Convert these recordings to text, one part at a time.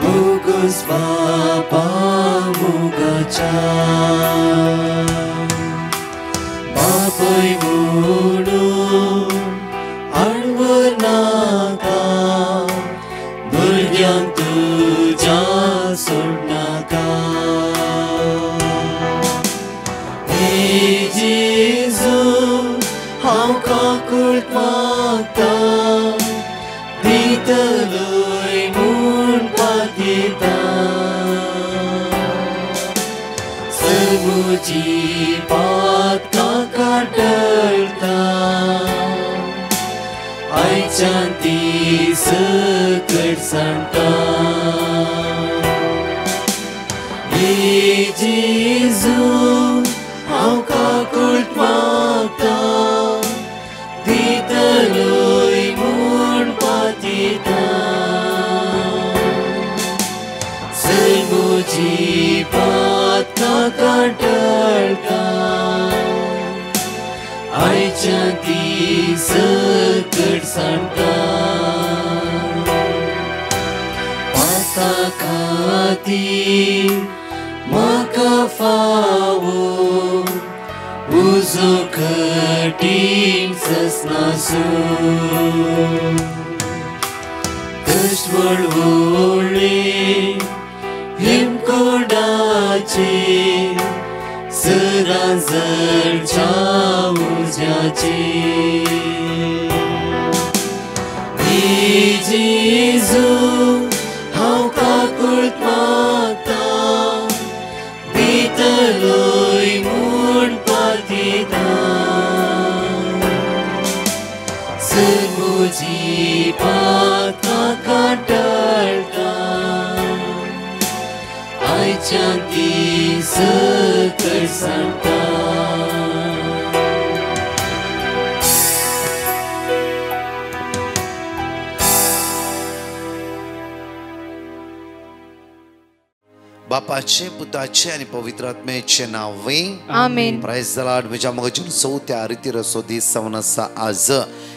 Bugus Bapa Mugacha Bapai Munu Arwar Naka Burgyam Tuja Surnaka Hey Jesus How Kakult Makta Ditaloi Mun Pakita Semuji Pat Kakadalta Ai Chanti Sekar Santa Hey Jesus How Kakult Makta Ditaloi Mun Pakita Semuji Pat Kakadalta Ai Chanti Sekar Santa Patakati Makafawo Uzukatin Sasnasu Kashwar Uli Himkodachi Seranzar Chaujachi Jizu How Kakult Makta Ditaloi Mun Pakita Semuji Pat Kakadalta Ai Chanti Sekar Santa बापाचे पुताचे आणि पवित्र आत्म्याचे नावे आमेन. Price the lord. म्हज्या मगजून चवथ्या रितीरसो दीस जावन आसा आज.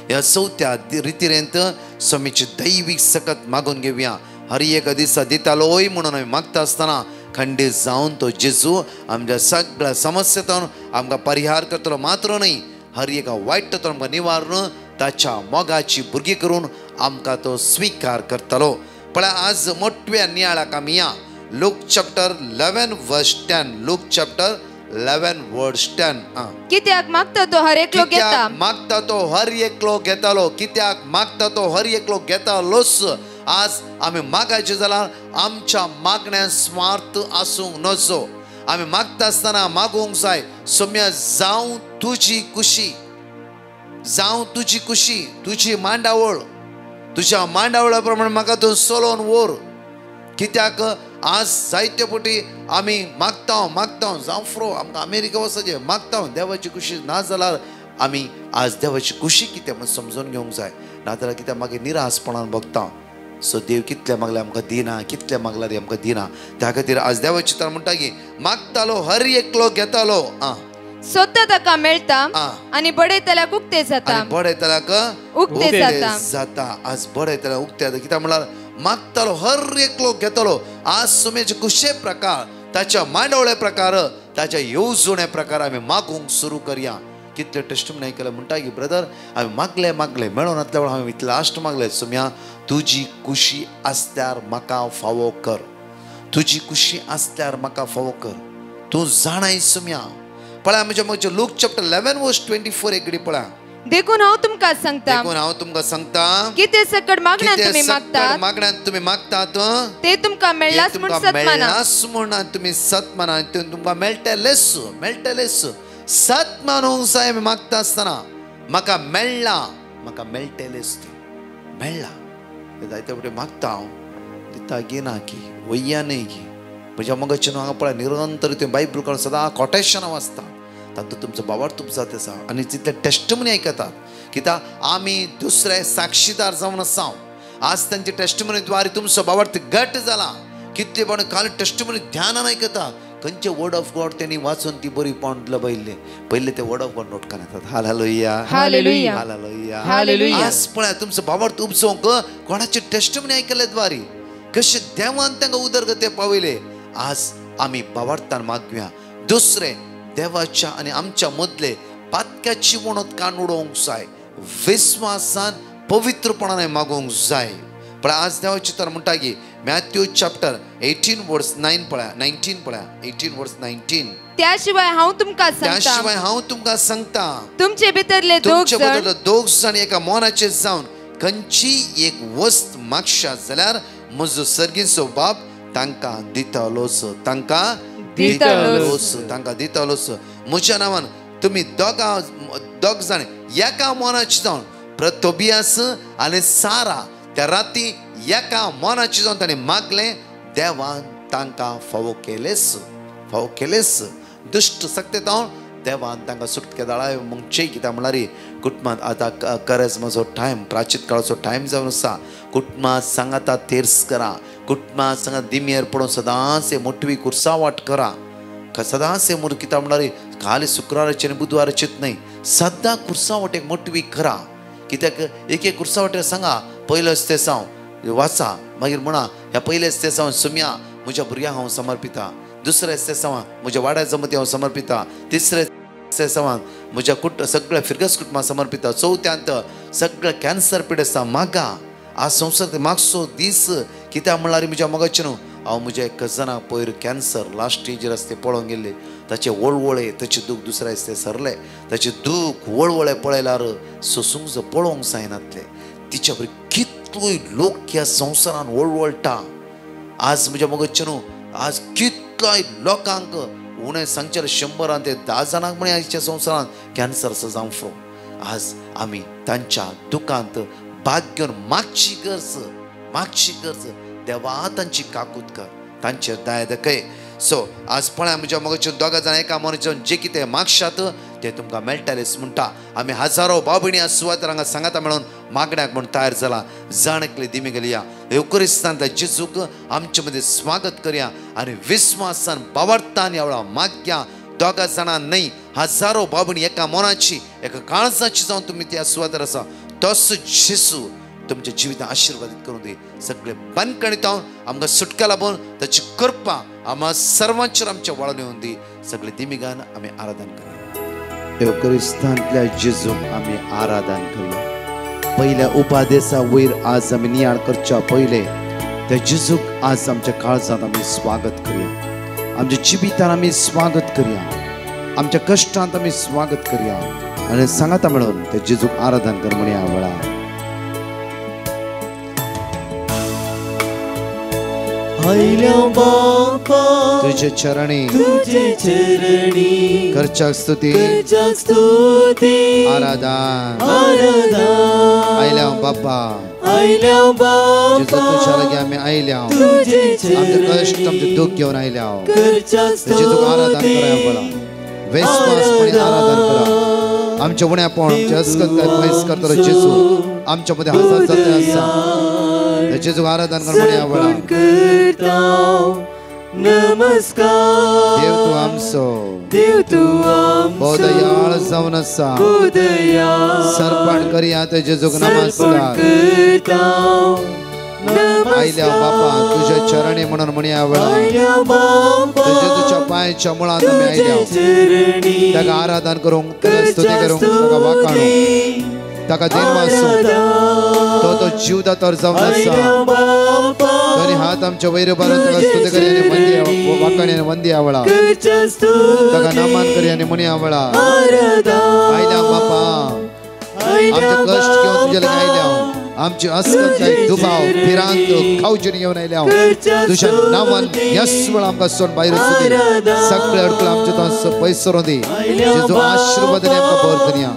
ह्या चवथ्या रितीरेंत स्वामीची दैवीक सकत मागून घेवया. हर एक दिसा दितालोय म्हणून आमी मागता आसतना खंडीत जावन तो जेजू आमच्या सगळ्या समस्येतून आमकां परिहार करतलो. मात्र न्ही, हर एक वायटातून आमकां निवारून ताच्या मोगाची भुरगीं करून आमकां तो स्वीकार करतलो. पळय आज मोठ्या नियाळाक आमी या. Luke chapter 11 verse 10. Luke chapter 11 verse 10. कित्याक मागता तो हर एकलो घेता. मागता तो हर एकलो घेतालो. कित्याक मागता तो हर एकलो घेतालोच. आज आमी मागायचे जाल्यार आमच्या मागण्यात स्वार्थ आसूंक नजो. आमी मागता आसतना मागूंक जाय सोम्या जावं तुजी खुशी, जावं तुजी खुशी, तुजी मांडावळ, तुज्या मांडावळा प्रमाणे म्हाका तूं चलोवन व्हर. कित्याक आज जायते फावटी आमी मागता जावं फ्रो आमकां अमेरिका वचचे मागता देवाची खुशी ना जाल्यार आमी आज देवाची खुशी कितें म्हण समजून घेवंक जाय. नाजाल्यार कित्याक मागीर निराशपणान भोगता. सो देव कितले मागल्यार आमकां दिना, कितले मागल्यार आमकां दिना. त्या खातीर आज देवाची तर म्हणटा की मागतालो हर एकलो घेतालो. सोदता ताका मेळटा आनी बडयतल्याक उक्ते जाता. बडयतल्याक उक्ते जाता. आज बडयतल्याक उक्ते जाता. कित्याक म्हळ्यार मागतालो हर एकलो घेतालो. आज सुमेचे कुशे प्रकार, ताच्या मांडवळे प्रकार, ताच्या येवजणे प्रकार आमी मागूंक सुरू करया. कितले टेस्टमनी आयकले म्हणटा की ब्रदर आमी मागले मेळोन नासल्या वेळार हांवें लास्ट मागले सुम्या तुजी खुशी आसल्यार म्हाका फावो कर. तुजी खुशी आसल्यार म्हाका फावो कर. तूं जाणाय सुम्या. पळय म्हणजे लूक चॅप्टर 11 वर्स 24 एक घडी पळय. देखून हांव तुमकां सांगता कितें सकट मागण्यात तुमी मागतात ते तुमकां मेळ्ळास म्हूण तुमी सत माना. तुमकां मेळटलेच. सत मानूंक जाय. आमी मागता आसतना म्हाका मेळटलेच. ते मेळ्ळा जायते फावटी मागता हांव दिता गी ना की वय्या न्ही की म्हज्या मगजच्यान हांगा पळय निरंतर तुवें बायबल काडून सदां कोटेशनां वाचता. तातूंत तुमचो बाबार तुप जाता आसा आनी तितले टेस्टमनी आयकतात. कित्याक आमी दुसरे साक्षीदार जावन आसा. आज तांचे टेस्टमनी द्वारे तुमचो बाबार घट जाला. कितले पण काल टेस्टमनी ध्यानान आयकतात. खंयचे वर्ड ऑफ गॉड त्यांनी वाचून ती बरी पावंडला पहिले ते वर्ड ऑफ गॉड नोट करतात. Hallelujah hallelujah hallelujah hallelujah. आज पळय तुमचं भावार्थ उपसोंक कोणाचे टेस्टमनी ऐकलेत वारी कशे देवान तांकां उदरगते पावयले. आज आम्ही भावार्थान मागुया. दुसरे देवाच्या आणि आमच्या मदले पातक्याची वणत कान उडोवंक जाय. विश्वासान पवित्रपणाने मागोवंक जाय. पण आज देवाची तर म्हणटा की मॅथ्यू चॅप्टर 18 वर्स 9 पळया 19 पळया 18 वर्स 19. त्याशिवाय हांव तुमकां सांगता तुमचे भितरले दोग जण एका मोनाचे जावन खंयची एक वस्त मागशा जाल्यार म्हजो सर्गीचो बाप तांकां दितलोच म्हज्या नांवान तुमी दोग जाण एका मोनाचे जावन तोबियास आनी सारा त्या राती एका मोनाचे जावन ताणें मागलें. देवान तांकां फावो केलेस दुष्ट सक्तेतावन देवान तांकां सुटके दाळाय. मगचे कित्याक म्हळ्यार कुटुंबांत आतां गरज म्हजो टायम प्राचीत काळाचो टायम जावन आसा. कुटुंबांत सांगाता तेर्स करा. कुटुंबांत सांगा दिमेर पडून सदांच मोटवी कुर्सावाट करा. सदांच कित्याक म्हळ्यार खाली शुक्राराचे आनी बुधवाराचेच न्हय सद्दां कुर्सावाटेक मोटवी करा. कित्याक एक कुर्सावाटेर सांगा पयलेच ते साव वाचा मागीर म्हणा ह्या पयलेच ते साव सुम्या म्हज्या भुरग्यांक हांव समर्पिता. दुसरे ते सावां म्हज्या वाड्या जमती हांव समर्पिता. तिसरे ते सावां म्हज्या सगळ्या फिरगस कुटुंबाक समर्पिता. चवथ्यांत सगळे कॅन्सर पिड आसा मागा आज संवसार मागचो दीस कित्याक म्हळ्यार म्हज्या मोगाचे न्हू हांव म्हज्या एक कजनाक पयर कॅन्सर लास्ट स्टेजीर आसा ते पळोवंक गेल्ले. ताचे वळवळे ताचे दूख दुसऱ्या दिसा सरले. ताचे दूख वळवळे पळयल्यार सोसूंक जो पळोवंक जायनातले. तिच्या बरी कितलोय लोक ह्या संवसारान वळवळटा. आज म्हज्या मोगाचे न्हू आज कितलोय लोकांक उणें सांगचे 100 ते 10 जाणांक म्हणे आयच्या संवसारान कॅन्सर जावं फ्रो. आज आमी तांच्या दुखांत भाग घेवन मागची गरज देवा तांची काकूत कर तांचेर दया दाखय. सो आज पळय म्हज्या मोगाचे दोगा जाण एका मनशान जे कितें मागशात ते तुमकां मेळटलेच म्हणटा. आमी हजारो भाव भयणी आज सुवातेर हांगा सांगाता मेळून मागण्याक म्हण तयार जाला. जाणकले दिमी गेलया एवकरिस्तांतल्या जेजूक आमचे मदीं स्वागत करया आनी विस्वासान भावार्थान ह्या वेळा मागया. दोगा जाणां न्हय हजारो भाव भयणी एका मोनाची एका काळजाची जावन तुमी त्या सुवातेर आसा. तोच जेजू तुमच्या जिवितां आशिर्वादीत करून दी. सगळे बंदकणीत आमकां सुटका लाभून ताची कृपा आम्हा सर्वांचेर आमच्या वाळून येवन दी. सगळे दिमिगान आमी आराधन करूया. एवकरिस्तांतल्या जेजूक आमी आराधन करूया. पयल्या उपादेसा वयर आज आमी नियाळ करच्या पयले त्या जेजूक आज आमच्या काळजांत आमी स्वागत करूया. आमच्या जिवितांत आमी स्वागत करूया. आमच्या कश्टांत आमी स्वागत करूया आनी सांगाता मेळून त्या जेजूक आराधन कर म्हण ह्या वेळार तुझे चरणी करच्या स्तुती आराधन आयल्या बाप्पा तुझ्या लागी आमी आयल्या आमचे कष्ट आमचे दुःख घेवन आयल्या जेजूक आराधन करा बोला विश्वासपणे आराधन करा. आमच्या उण्यापण आमचे अस्कत पयस करतलो जेजू आमच्या मध्ये हजर जाता आसा. जेजूक आराधन कर म्हण ह्या वेळार नमस्कार देव तू आमचो दयाळ जावन आसा. सर्पण करया ते जेजूक नमस्कार. आयल्या बापा तुझ्या चरणी म्हणून म्हणया वेळार जेजूच्या पांयाच्या मुळांत आमी आयल्या. ताका आराधन करूंक ताका स्तुती करूंक ताका वाखाणूंक ताका देनवासूंक तो जीवदातो जावन आसा. दोनी हात आमच्या वयर बारून ताका स्तुती करी आनी वंदी वाखाणी आनी वंदी आवळा ताका नमन करी आनी म्हणया वेळा आयल्या बापा आमचे कश्ट घेवन तुजे लागीं आयल्या. आमची अस्कताय दुबाव पिरांत खावची घेवन आयल्या. तुझ्या नांवान यस वेळ आमकां सोड भायर वचूं दी. सगळे अडकल आमचे तो पयस सरों दी. जेजू आशिर्वादान आमकां भर दुनिया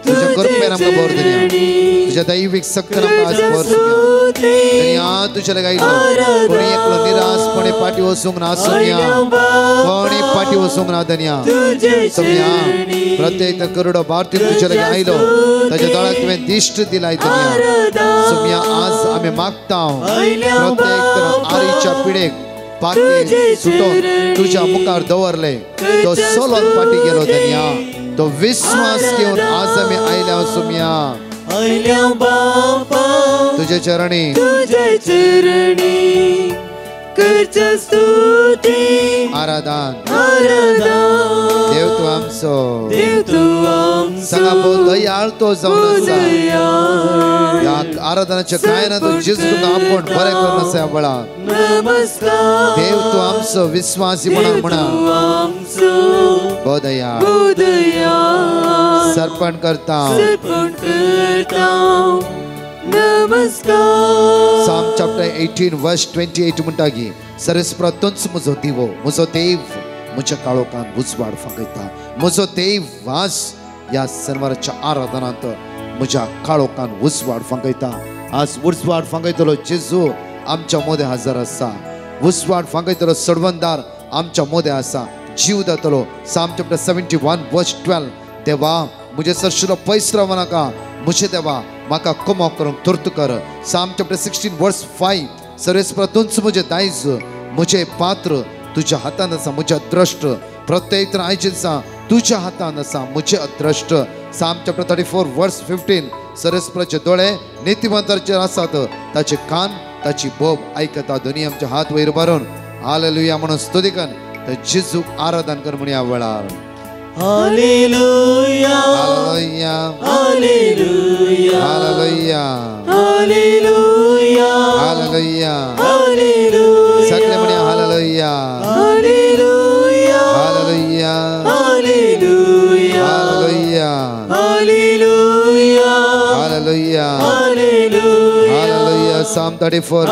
तुझ्या कृपेन आमकां भर दुनिया तुझ्या दैवीक सक्तीन आमकां आज भर दुनिया. तुझ्या लागीं आयलो कोणी एकलो निरासपणे पाटी वचूंक ना सोम्या कोणी पाटी वचूंक ना धन्या सोम्या प्रत्येक करोडो भारतीय तुझ्या लागीं आयलो ताच्या दोळ्याक तुवें दिश्ट दिलाय धन्या सोम्या. आज आमी मागता प्रत्येक आरीच्या पिडेक पाकी सुटोन तुझ्या मुखार दवरले तो सोलोन फाटी गेलो धन्या तो विश्वास घेऊन आज आम्ही आयल्या सुमिया बापा तुझे चरणी करच्या स्तुती आराधन आराधन देव तू आमचो देव तू आमचो सांगा भाऊ दयाळ तो जाऊन आसा दयाळ या आराधनाच्या गायनात जेजू तुका आपण बरे करून आसा बळा नमस्कार देव तू आमचो विश्वासी म्हणून म्हणा आमचो बोधया दयाळ सर्पण करता सर्पण करता नमस्कार Psalm chapter 18 verse 28 म्हणटा की सरस्प्रा तोच म्हजो दिवो म्हजो देव म्हज्या काळोखान उजवाड फांकयता म्हजो देव वास या शेनवाराच्या आराधनांत म्हज्या काळोखान उजवाड फांकयता आज उजवाड फांकयतलो जेजू आमच्या मोदे हजर आसा उजवाड फांकयतलो सडवंदार आमच्या मोदे आसा जीव दातलो Psalm chapter 71 verse 12 देवा मुझे सरशिरो पैस राव नाका मुझे देवा माका कमो करूंक तुर्त कर Psalm chapter 16 verse 5 सर्वेस्पर तुंच मुझे दायज मुझे पात्र तुझ्या हातान आसा मुझे अद्रष्ट प्रत्येक आयचे दिसा तुझ्या हातान आसा मुझे अद्रष्ट Psalm chapter 34 verse 15 सर्वेस्पराचे दोळे नीतिवंतांचेर आसात ताचे कान ताची बोब आयकता दोनी आमचे हात वयर मारून हालेलुया म्हणून स्तुती कर तर जेजूक आराधन कर म्हणून ह्या वेळार hallelujah hallelujah hallelujah hallelujah hallelujah hallelujah hallelujah सगळे म्हणूया hallelujah hallelujah hallelujah hallelujah hallelujah hallelujah hallelujah hallelujah hallelujah Psalm 34:22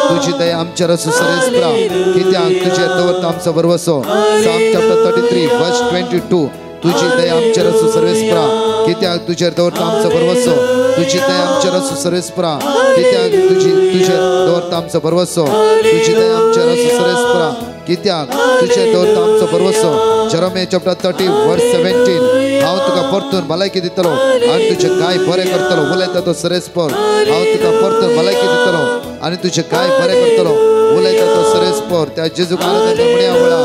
तुझी दया आमचेर असो सरेस्प्रा कित्याक तुझेर दवरता आमचो भरवसो Psalm chapter 33 verse 22 तुझी दया आमचेर असो सर्वेस्प्रा कित्याक तुझेर दवरता आमचो भरवसो तुझी दया आमचेर असो सर्वेस्प्रा कित्याक तुझेर दवरता आमचो भरवसो तुझी दया आमचेर असो सर्वेस्प्रा कित्याक तुझेर दवरता आमचो भरवसो Jeremiah chapter 30 verse 17 हांव तुका परतून भलायकी दितलो आनी तुझे गाय बरें करतलो उलयता तो सरेस्पर हांव तुका परतून भलायकी दितलो आनी तुझे गाय बरें करतलो उलयता तो सरेस्पर त्या जेजूक आराधन म्हणया वळा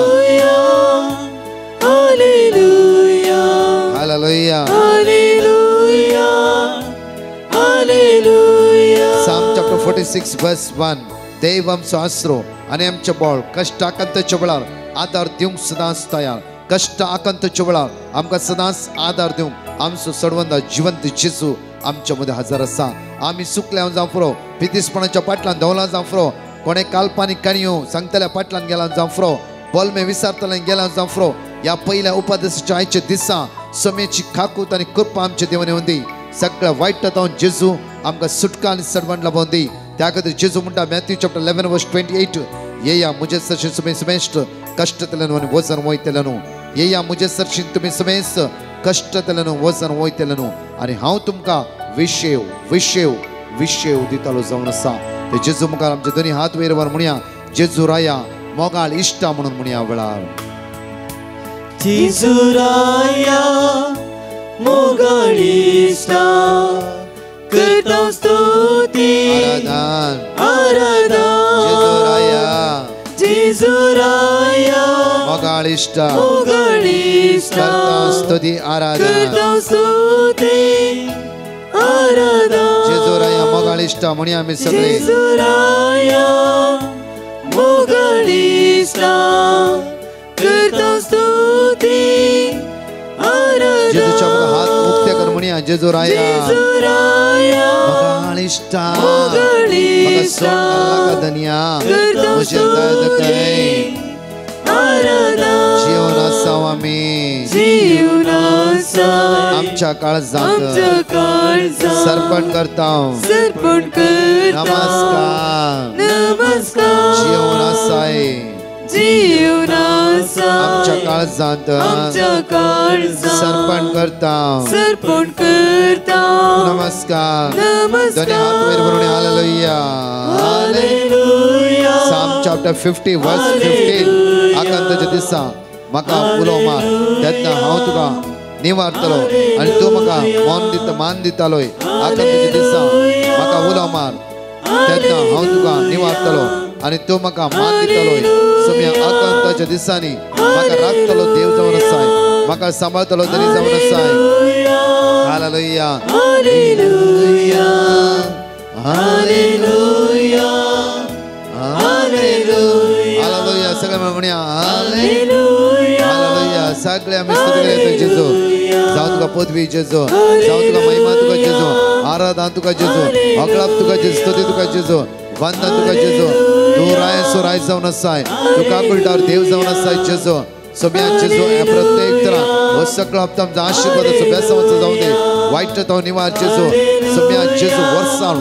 hallelujah hallelujah hallelujah hallelujah Psalm chapter 46 verse 1 देव आमचो आसरो आनी आमचे बळ कश्ट आकांताच्या वेळार आदार दिवंक सदांच तयार कष्ट आकांताच्या वेळार आमकां सदांच आदार दिवंक आमचो सडवंदा जिवंत जेजू आमच्या मदीं हजर आसा आमी सुकल्या जावं फुरो पितीसपणाच्या फाटल्यान धवलां जावं फुरो कोणे काल्पनीक काणयो सांगतल्या फाटल्यान गेला जावं फुरो बोलमे विचारतले गेला जावं फुरो या पहिल्या उपदेशाच्या आयच्या दिसा समेची खाकूत आनी कृपा आमच्या देवान येवन दी सगळ्या वायटांतल्यान जेजू आमकां सुटका आनी सडवण लाभोवन दी त्या खातीर जेजू म्हणटा मॅथ्यू चॅप्टर 11 वर्स 28 येया मुझे सरशीन तुम्ही समेस्त कष्टतल्यान आनी वजन वयतल्यान येया मुझे सरशीन तुम्ही समेस्त कष्टतल्यान वजन वयतल्यान आनी हांव तुमकां विशेव विशेव विशेव दितालो जावन आसा ते जेजू मुखार आमचे दोनी हात वयर वर म्हणया जेजू राया मोगाळ इश्टा म्हणून म्हणया वेळार जेजू राया मोगाळ इश्टा करता स्तुती आराधन आराधन जेजू राया जेजू राया मोगाळ इश्टा मोगाळ इश्टा करता स्तुती आराधन करता स्तुती आराधन जेजू राया मोगाळ इश्टा म्हणया आमी सगळे जेजू राया मोगाळ इश्टा करता स्तुती आराधन जेजूच्या मुखार हात मुक्ते कर म्हणया जेजू राया जेजू राया मोगाळ इश्टा मोगाळ म्हाका इश्टा सोड नाका धन्या करता मुझे दर्द काय आराधन जीवन आसाव आमी जीवनाचा आमच्या काळजात आमच्या काळजात सर्पण करता सर्पण करता नमस्कार नमस्कार जीवन आसाय जीवनाचा आमच्या काळजात आमच्या काळजात सर्पण करता सर्पण करता नमस्कार नमस्कार दोन्ही हात वयर भरून hallelujah hallelujah Psalm chapter 50 verse 15 आकांताच्या दिसा म्हाका उलो मार तेन्ना हांव तुका निवारतलो आनी तूं म्हाका मान दितालोय आकांताच्या दिसा म्हाका उलो मार तेन्ना हांव तुका निवारतलो आणि तो म्हाका मान दितलोय सुम्या आकांताच्या दिसांनी म्हाका राखतलो देव जावन आसाय म्हाका सांबाळतलो तरी जावन आसाय hallelujah hallelujah hallelujah hallelujah hallelujah सगळे म्हणूया हालेलुया हालेलुया सगळे आम्ही स्तुती करतो जेजू जाऊ तुका पदवी जेजू जाऊ तुका महिमा तुका जेजू आराधना तुका जेजू अकळाप तुका जेजू स्तुती तुका जेजू वंदन तुका जेजू तू राय जावन आसाय तू काकुळटावर देव जावन आसाय जेजू सगळ्या जेजू प्रत्येक तरा हो सगळो हप्ता आमचा आशीर्वाद बेसांवाचो जाऊ दे वाईट तो निवार जेजू सगळ्या जेजू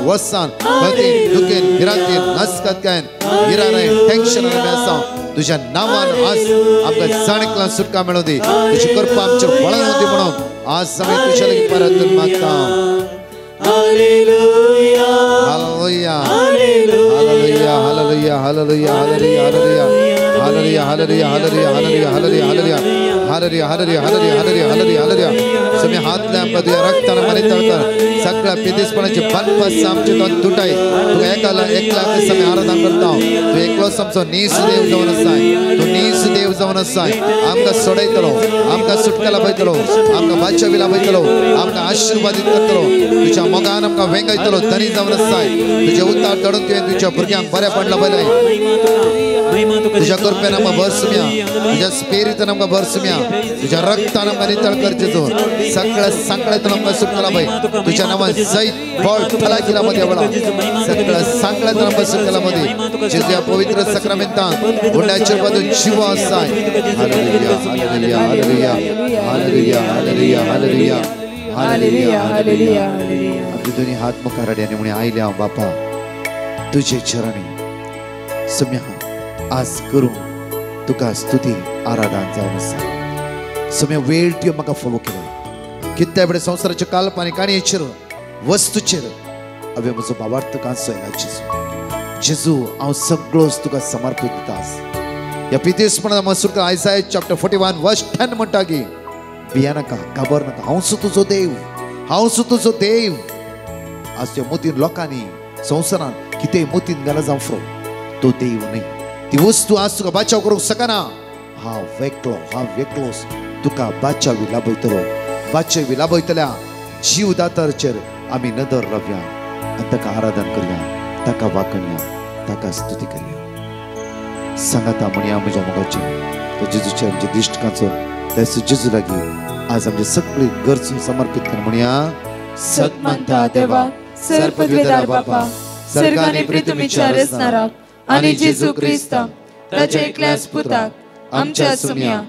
वर्सान मतीन दुखेन भिरांतीन नसकतकायन भिरारायन टेन्शन आनी बेसांव तुझ्या नावान आज आमकां जाणेकला सुटका मेळो दी तुजी कृपा आमचेर वळण होती म्हणून आज आमी तुझ्या लागीं परतून मागता hallelujah hallelujah hallelujah hallelujah hallelujah hallelujah hallelujah hallelujah hallelujah hallelujah hallelujah hallelujah hallelujah hallelujah hallelujah hallelujah समी हात लांब तुझ्या रक्ताने मनी तळतर सगळ्या पिदेसपणाचे बंदपास आमचे तो तुटाय तू एकला समी आराधना करता तू एकलोच आमचो नीस देव जावन आसाय तू नीस देव जावन आसाय आमकां सोडयतलो आमकां सुटका लाभयतलो आमकां बादशाही लाभयतलो आमकां आशीर्वादीत करतलो तुझ्या मोगान आमकां वेंगयतलो तरी जावन आसाय तुझे उतार दडून तुवें तुझ्या भुरग्यांक बरें पडला पळय तुझ्या कृपेन आमकां भरसुम्या तुझ्या स्पिरितान आमकां भरसुम्या तुझ्या रक्तान आमकां नितळ कर जेजू सगळ्या सांकळ्यातून आमकां सुटका लाभय तुझ्या नांवान जैत बळ भलायकी लाभय देवळा सगळ्या सांकळ्यातून आमकां सुटका लाभय जेजू या पवित्र सक्रामेंतान गुंड्याचेर बांदून जीव आसाय hallelujah hallelujah hallelujah hallelujah hallelujah hallelujah hallelujah hallelujah आपली दोन्ही हात मुखार हाडयानी म्हणे आयल्या हांव बापा तुझे चरणी सम्या आज करूं तुका स्तुती आराधना जावन आसा सम्या वेळ तुवें म्हाका फोलो केलो कित्या बडे संवसाराच्या काल्पनिक काणयेचेर वस्तूचेर हांवें म्हजो भावार्थ कांसयला जेजू जेजू हांव सगळोच तुका समर्पीत दिता ह्या पितेसपणान मसूर आयसाय चॅप्टर 41 वर्स 10 म्हणटा की भिया नाका घाबर नाका हांव तुजो देव हांव तुजो देव आज त्या मोतीन लोकांनी संवसारान कितें मोतीन घाला जावं फ्रो तो देव न्ही ती वस्तू आज तुका बाचाव करूंक शकना हांव वेगळोच तुका बाचावी लाभयतल्या जीव दातारचेर आमी नदर रावया आनी ताका आराधना करया ताका वाकणया ताका स्तुती करया सांगाता म्हणया म्हज्या मोगाचेर तो जेजूचेर आमच्या दिश्टकांचो त्या जेजू लागीं आज आमचे सगळी गरजो समर्पित कर म्हणया सत्मंता देवा सर्वपदवीदार बापा सर्गाने प्रितुमीच्या रचणारा आणि जेजू क्रिस्ता ताच्या एकल्याच पुताक आमच्या सुम्या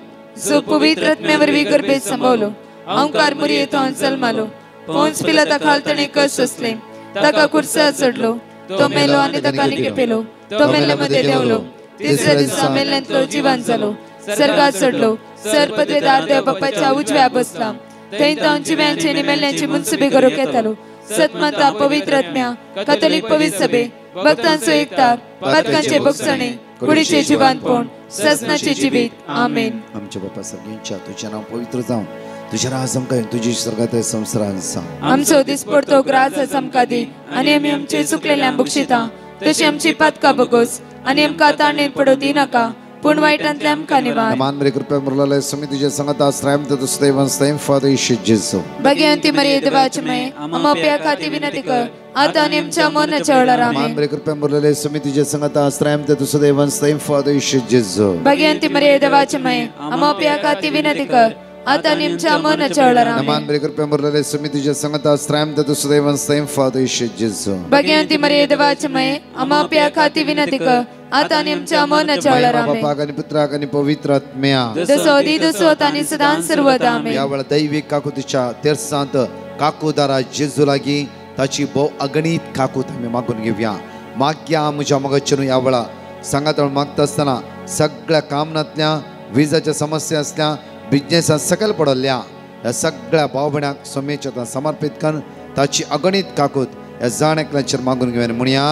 जो पवित्र आत्म्यावर गर्भेत संभवलो ओंकार मुरयेतून जल्मालो पोंस पिलाता खालतणे कस असले ताका कुर्सार चढलो तो मेलो आणि ताका निकेपेलो तो मेल्ल्यामध्ये देवलो तिसऱ्या दिसा मेल्ल्यांतलो जिवंत जालो सर्गात चढलो सर्वपदवीदार देव बापाच्या उजव्या बसला थंय तांची जिव्यांचे आनी मेल्ल्यांची मुनसुबी करूंक येतालो सत्मंता पवित्र आत्म्या कॅथोलिक पवित्र सभे भक्तांचो एकतार पातकांचे भक्षणे कुडीचे जिवंतपण ससनाचे जिवीत आमेन आमच्या बापा सगळ्यांच्या तुझे नाव पवित्र जावं तुझे राज आमकां तुझी स्वर्गात संवसारांत सांग आमचो दिसपडतो ग्रास आमकां दी आनी आमी आमचे चुकलेल्या बक्षिता तशी आमची पातकां बगोस आनी आमकां ताणेर पडोवं नाका पूण वायटांतल्यान आमकां निवार मान बरे कृपया मुरलेले समितीचे संगत आश्रयम ते देवन स्तेम फादर येशू जेजू भगवंती मरिये देवाची माय आमोप्या खाती विनंती कर आता आनी आमच्या मरणाच्या वेळार आमेन मान बरे कृपया मुरलेले समितीचे संगत आश्रयम ते देवन स्तेम फादर येशू जेजू भगवंती मरिये देवाची माय आमोप्या खाती विनंती कर आता आनी आमच्या मरणाच्या वेळार आमेन मान बरे कृपया मुरलेले समितीचे संगत आश्रयम ते देवन स्तेम फादर येशू जेजू भगवंती मरिये देवाची माय आमोप्या खाती विनंती कर आता आनी आमच्या मरणाच्या वेळार आमेन बापाक आनी पुत्राक आनी पवित्र आत्म्या दसो दी दसोत आनी सदां सर्वदा आमेन या वेळा दैविक काकुतीच्या तेरसांत काकुदारा जेजू लागीं ताची भोव अगणित काकूत आमी मागून घेवया मागया म्हज्या मोगाचेर या वेळा सांगात मागता आसतना सगळ्या कामनांतल्या विजाच्या समस्या आसल्या बिजनेसांत सकयल पडल्या ह्या सगळ्या भाव भयणांक सोमेच्या समर्पीत कर ताची अगणित काकूत ह्या जाण एकल्याचेर मागून घेवन म्हणया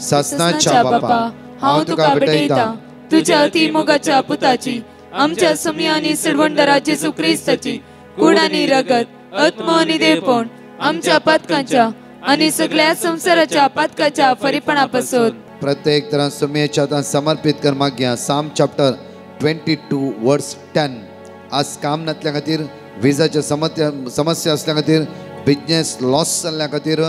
सासनाच्या बापा हांव तुका भेटयता तुज्या अति मोगाच्या पुताची आमच्या सम्या आनी सडवंडरा जेजू क्रिस्ताची कूड आनी रगत आत्मा आनी देवपण आमच्या पातकांच्या आणि सगळ्या संसाराच्या पातकाच्या फरीपणापासून प्रत्येक तरां सुमयेच्या हातांत समर्पित कर मागया. साम चॅप्टर 22 वर्स 10. आज काम नासल्या खातीर, विजाच्या समस्या असल्या खातीर, बिजनेस लॉस जाल्ल्या खातीर,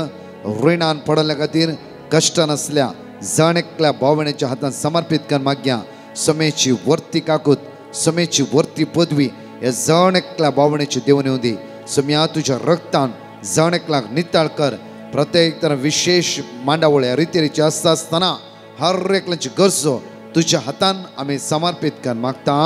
रिणान पडल्या खातीर, कश्टान असल्या जण एकल्या भाव भयणीच्या हातांत समर्पित कर मागया. सुमयेची वर्ती काकूत, सुमयेची वर्ती पदवी हे जण एकल्या भाव भयणीची देवन येवं दी. सुमया तुझ्या रक्तान जण एकल्याक नितळ कर. प्रत्येक तर विशेष मांडावळ ह्या रितीची आसता आसतना हर एकल्याची गरजो तुझ्या हातान आमी समर्पित कर मागता.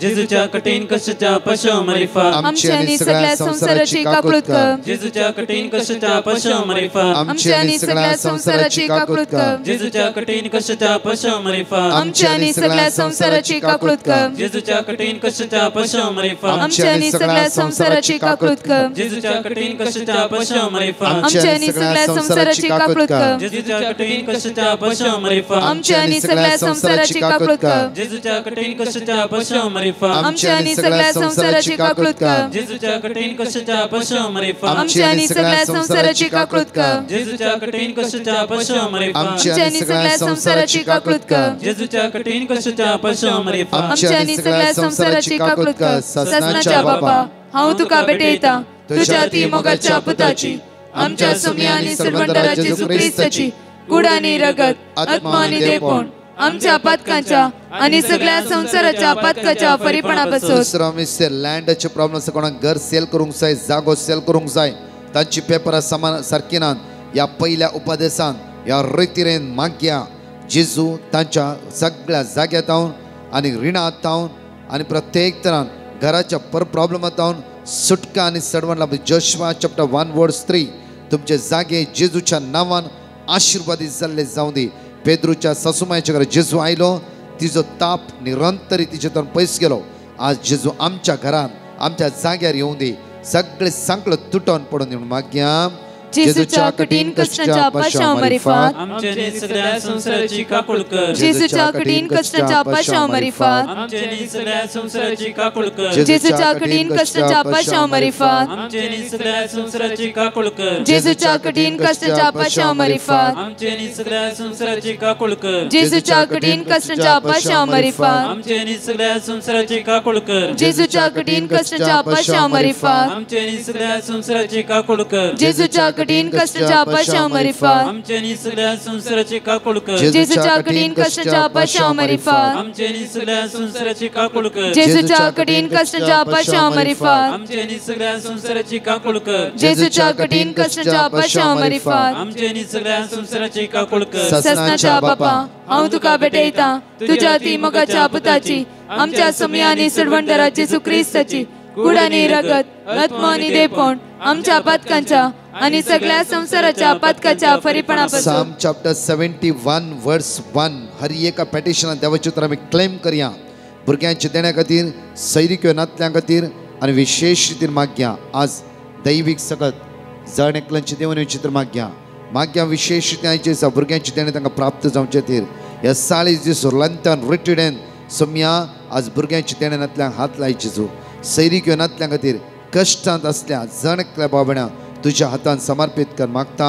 जेजूच्या कठीण कष्टाच्या पशुमरिफा आमची आणि सगळ्या संसाराची काकूळट कर. जेजूच्या कठीण कष्टाच्या पशुमरिफा आमची आणि सगळ्या संसाराची काकूळट कर. जेजूच्या कठीण कष्टाच्या पशुमरिफा आमची आणि सगळ्या संसाराची काकूळट कर. जेजूच्या कठीण कष्टाच्या पशुमरिफा आमची आणि सगळ्या संसाराची काकूळट कर. जेजूच्या कठीण कष्टाच्या पशुमरिफा आमची आणि सगळ्या संसाराची काकूळट कर. जेजूच्या कठीण कष्टाच्या पशुमरिफा आमची आणि सगळ्या संसाराची काकूळट कर. जेजूच्या कठीण कष्टाच्या पशुमरिफा आमची आणि सगळ्या संसाराची काकूळट कर. जेजूच्या कठीण कष्टाच्या पशुमरिफा आमची आणि सगळ्या संसाराची काकूळट कर. जेजूच्या कठीण कष्टाच्या पशुमरिफा आमची आणि सगळ्या संसाराची काकूळट कर. जेजूच्या कठीण कष्टाच्या पशुमरिफा आमची आणि सगळ्या संसाराची काकूळट कर. ससनाच्या बापा, हांव तुका भेटयता तुझ्या ती मोगाच्या पुताची, आमच्या सुमया आणि सर्वंतरा जेजू ख्रिस्ताची कूड आणि रगत, आत्मा आणि देवपण आमच्या पातकांच्या आणि सगळ्या संसाराच्या पातकाच्या फरीपणापासून. दुसरो मिस्टर लँडचे प्रॉब्लेम आसा, कोणाक घर सेल करूंक जाय, जागो सेल करूंक जाय, तांची पेपरां समान सारकी नात. या पहिल्या उपदेशान या रितीरेन मागया जेजू तांच्या सगळ्या जाग्यात हांव आनी रिणांत हांव आनी प्रत्येक तरान घराच्या प्रॉब्लेमांत हांव सुटका आनी सडवण लाभ. जोशुआ चॅप्टर 1 वर्स 3 तुमचे जागे जेजूच्या नांवान आशिर्वादीत जाल्ले जावं दी. पेद्रूच्या सासूमायेच्या घरा जेजू आयलो, तिजो ताप निरंतरी तिचे तोंड पयस गेलो. आज जेजू आमच्या घरान आमच्या जाग्यार येवं दी. सगळे सांकळो तुटोन पडून येवन मागया. जेजूच्या कठीण कष्टाच्या पाशांवरिफात आमचे सगळ्या संसाराची काकूळ कर. जेजूच्या कठीण कष्टाच्या पाशांवरिफात आमचे सगळ्या संसाराची काकूळ कर. जेजूच्या कठीण कष्टाच्या पाशांवरिफात आमचे सगळ्या संसाराची काकूळ कर. जेजूच्या कठीण कष्टाच्या पाशांवरिफात आमचे सगळ्या संसाराची काकूळ कर. जेजूच्या कठीण कष्टाच्या पाशांवरिफात आमचे सगळ्या संसाराची काकूळ कर. जेजूच्या कठीण कष्टाच्या पाशांवरिफात आमचे सगळ्या संसाराची काकूळ कर. जेजूच्या कठीण कष्टाच्या पाशांवरिफात आमचे सगळ्या संसाराची काकूळ कर. जेजूच्या कठीण कष्टाच्या पाशांवरिफात आमचे सगळ्या संसाराची काकूळ कर. जेजूच्या कठीण कष्टाच्या पाशांवरिफात आमचे सगळ्या संसाराची काकूळ कर. जेजूच्या कठीण कष्टाच्या पाशांवरिफात आमचे सगळ्या संसाराची काकूळ कर. ससनाच्या बापा, हांव तुका भेटयता तुझ्या ती मोगाच्या पुताची, आमच्या सुमया आणि सर्वंतरा जेजू ख्रिस्ताची कूड आणि रगत, आत्मा आणि देवपण आमच्या पातकांच्या आणि सगळ्या संसाराच्या पातकाच्या फरीपणापासून. साम चॅप्टर 71 वर्स 1 हर एका पेटिशनान देवाचे उतर आमी क्लेम करया. भुरग्यांचे देण्या खातीर, सैरीक नातल्या खातीर आनी विशेष रितीन मागया. आज दैवीक सगत जण एकल्यांचे देवन चित्र मागया विशेष रितीन भुरग्यांचे देणे तांकां प्राप्त जावचे खातीर. ह्या 40 दीस लंतन रिटिडेन सुमया आज भुरग्यांचे देणे नातल्यांक हात लायचे जो. सैरीक नातल्या खातीर कश्टांत असल्या जण एकल्या बाबण्या तुझ्या हातान समर्पित कर मागता.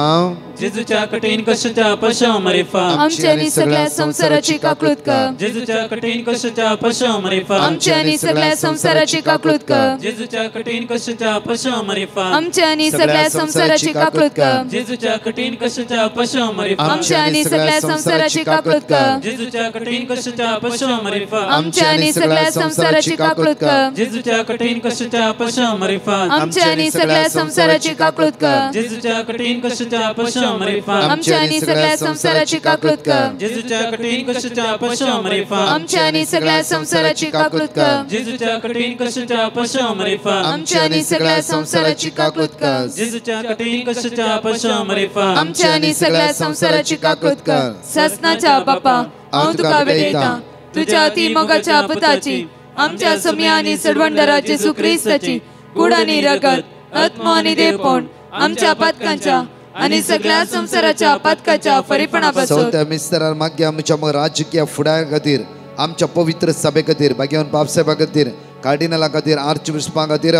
जेजूच्या कठीण कष्टाच्या पाशांवरिफा आमची आणि सगळ्या संसाराची काकूळट कर. जेजूच्या कठीण कष्टाच्या पाशांवरिफा आमची आणि सगळ्या संसाराची काकूळट कर. जेजूच्या कठीण कष्टाच्या पाशांवरिफा आमची आणि सगळ्या संसाराची काकूळट कर. जेजूच्या कठीण कष्टाच्या पाशांवरिफा आमची आणि सगळ्या संसाराची काकूळट कर. जेजूच्या कठीण कष्टाच्या पाशांवरिफा आमची आणि सगळ्या संसाराची काकूळट कर. जेजूच्या कठीण कष्टाच्या पाशांवरिफा आमची आणि सगळ्या संसाराची काकूळट कर. जेजूच्या कठीण कष्टाच्या पाशांवरिफा आमची आणि सगळ्या संसाराची काकूळट कर. जेजूच्या कठीण कष्टाच्या पाशांवरिफा आमची आणि सगळ्या संसाराची काकूळट कर. जेजूच्या कठीण कष्टाच्या पाशांवरिफा आमची आणि सगळ्या संसाराची काकूळट कर. जेजूच्या कठीण कष्टाच्या पाशांवरिफा आमची आणि सगळ्या संसाराची काकूळट कर. ससनाच्या बापा, हांव तुका भेटयता तुझ्या ती मोगाच्या पुताची, आमच्या सुमया आणि सडवंतरा जेजू ख्रिस्ताची कूड आणि रगत, आत्मा आणि देवपण आमच्या पातकांच्या आणि सगळ्या संसाराच्या पातकाच्या फरीपणापासून. चौथ्या मिस्टरान मागया आमच्या राजकीय फुडार खातीर, आमच्या पवित्र सभे खातीर, भाग्यवान बापसाहेबा खातीर, कार्डिनला खातीर, आर्च बिस्पां खातीर,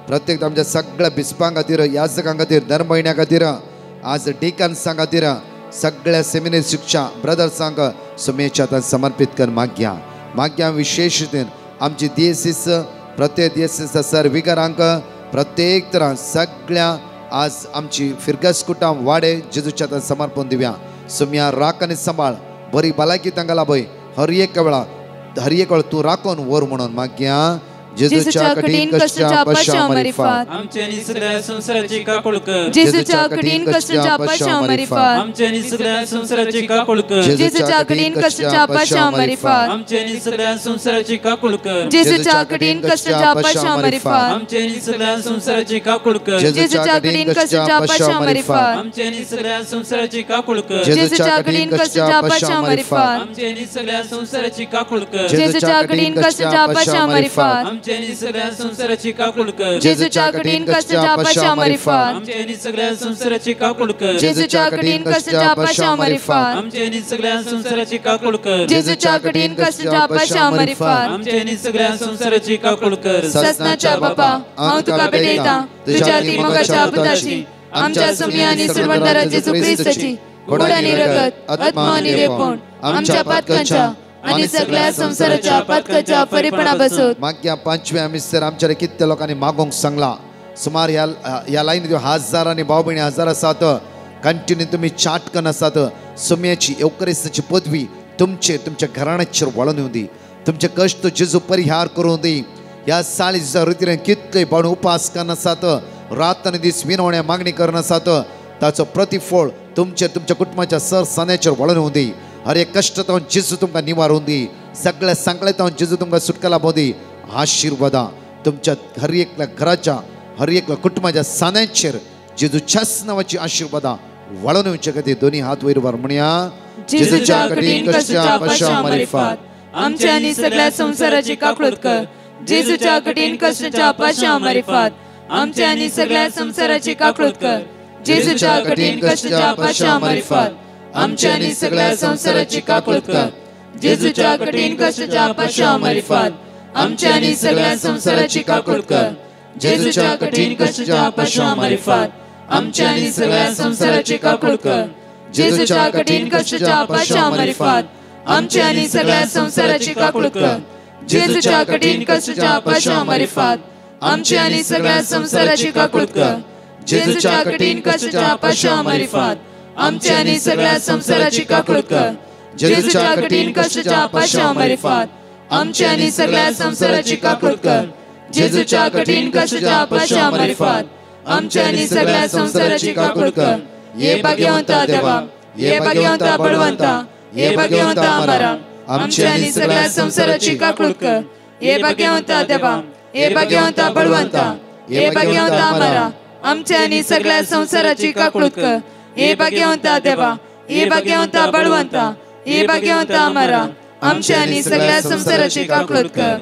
प्रत्येक आमच्या सगळ्या बिस्पां खातीर, याजकां खातीर, धर्मयण्या खातीर आज डेकान खातीर सगळ्या सेमिनरी शिक्षा ब्रदर्सांक सुमेच्या हातान समर्पित कर माग्या विशेष रितीन आमची DSS प्रत्येक DSS सर विकारांक प्रत्येक तरां सगळ्या आज आमची फिरगस कुटुंब वाडे जेजूच्या हातान समर्पण दिव्या सुम्या राख आनी सांबाळ बरी भलायकी तांकां लाभय हर एक वेळा तूं राखून व्हर म्हणून माग्या जेजूच्या कठीण कश्टाच्या पश्चामरिफात आमचे आनी सगळ्या संसाराची काकूळ कर जेजूच्या कठीण कश्टाच्या पश्चामरिफात आमचे आनी सगळ्या संसाराची काकूळ कर जेजूच्या कठीण कश्टाच्या पश्चामरिफात आमचे आनी सगळ्या संसाराची काकूळ कर जेजूच्या कठीण कश्टाच्या पश्चामरिफात आमचे आनी सगळ्या संसाराची काकूळ कर जेजूच्या कठीण कश्टाच्या पश्चामरिफात आमचे आनी सगळ्या संसाराची काकूळ कर जेजूच्या कठीण कश्टाच्या पश्चामरिफात आमचे आनी सगळ्या संसाराची काकूळ कर जेजूच्या कठीण कश्टाच्या पश्चामरिफात आमचे आनी सगळ्या संसाराची काकूळ कर जेजूच्या कठीण कश्टाच्या पश्चामरिफात आमचे आनी सगळ्या संसाराची काकूळ कर जेजूच्या कठीण कश्टाच्या पश्चामरिफात आमचे आनी सगळ्या संसाराची काकूळ कर जेजूच्या कठीण कश्टाच्या पश्चामरिफात आमचे आनी सगळ्या संसाराची काकूळ कर ससनाच्या बापा हांव तुका भेटयता तुज्या ती मोगाच्या पुताची आमच्या सुमी आनी सुरवंदरा जेजू क्रिस्ताची गोड आनी रगत आत्मा आनी रेपण आमच्या पातकांच्या आनी सगळ्या संसाराच्या पातकाच्या परिपणा बसत मागच्या 5व्या मिस्टर आमच्या कितल्या लोकांनी मागोंक सांगला सुमार ह्या लाईन हजार आनी भाव भयणी हजार आसात कंटिन्यू तुम्ही चाट करून आसात सुम्याची एवकरिस्ताची पदवी तुमच्या घराण्याचेर वळून येऊ दी तुमचे कश्ट जेजू परिहार करून दी ह्या साळीच्या रितीन कितले भाव उपास करून आसात रात आनी दीस विनवण्या मागणी करून आसात ताचो प्रतिफळ तुमच्या कुटुंबाच्या सर सान्याचेर वळून येऊ दी हर एक कष्ट तो जेजू तुमकां निवारून दी सगळ्या सांकळे तो जेजू तुमकां सुटका लाभूं दी आशिर्वादा तुमच्या हर एकल्या घराच्या हर एकल्या कुटुंबाच्या सान्यांचेर जेजूच्याच नांवाची आशिर्वादा वळून येवचे खातीर दोनी हात वयर वर म्हणया जेजूच्या कठीण कश्टाच्या पश्चामरिफात आमच्या आनी सगळ्या संसाराची काकूळ कर जेजूच्या कठीण कश्टाच्या पश्चामरिफात आमच्या आनी सगळ्या संसाराची काकूळ कर जेजूच्या कठीण कश्टाच्या पश्चामरिफात आमच्या आनी सगळ्या संसाराची काकूळ कर जेजूच्या कठीण कश्टाच्या पश्चामरिफात आमच्या आनी सगळ्या संसाराची काकूळ कर जेजूच्या कठीण कश्टाच्या पश्चामरिफात आमच्या आनी सगळ्या संसाराची काकूळ कर जेजूच्या कठीण कश्टाच्या पश्चामरिफात आमच्या आनी सगळ्या संसाराची काकूळ कर जेजूच्या कठीण कश्टाच्या पश्चामरिफात आमच्या आनी सगळ्या संसाराची काकूळ कर जेजूच्या कठीण कश्टाच्या पश्चामरिफात आमच्या आनी सगळ्या संसाराची काकूळ कर जेजूच्या कठीण कश्टाच्या पश्चामरिफात आमच्या आनी सगळ्या संसाराची काकूळ कर जेजूच्या कठीण कश्टाच्या पश्चामरिफात आमच्या आनी सगळ्या संसाराची काकूळ कर ये भाग्यवंता देवा ये भाग्यवंता बळवंता ये भाग्यवंता अमरा आमच्या आनी सगळ्या संसाराची काकूळ कर ये भाग्यवंता देवा ये भाग्यवंता बळवंता ये भाग्यवंता अमरा आमच्या आनी सगळ्या संसाराची काकूळ कर हे भाग्यवंता देवा हे भाग्यवंता बळवंता हे भाग्यवंता अमरा आमच्या आनी सगळ्या संसाराची काकूळ कर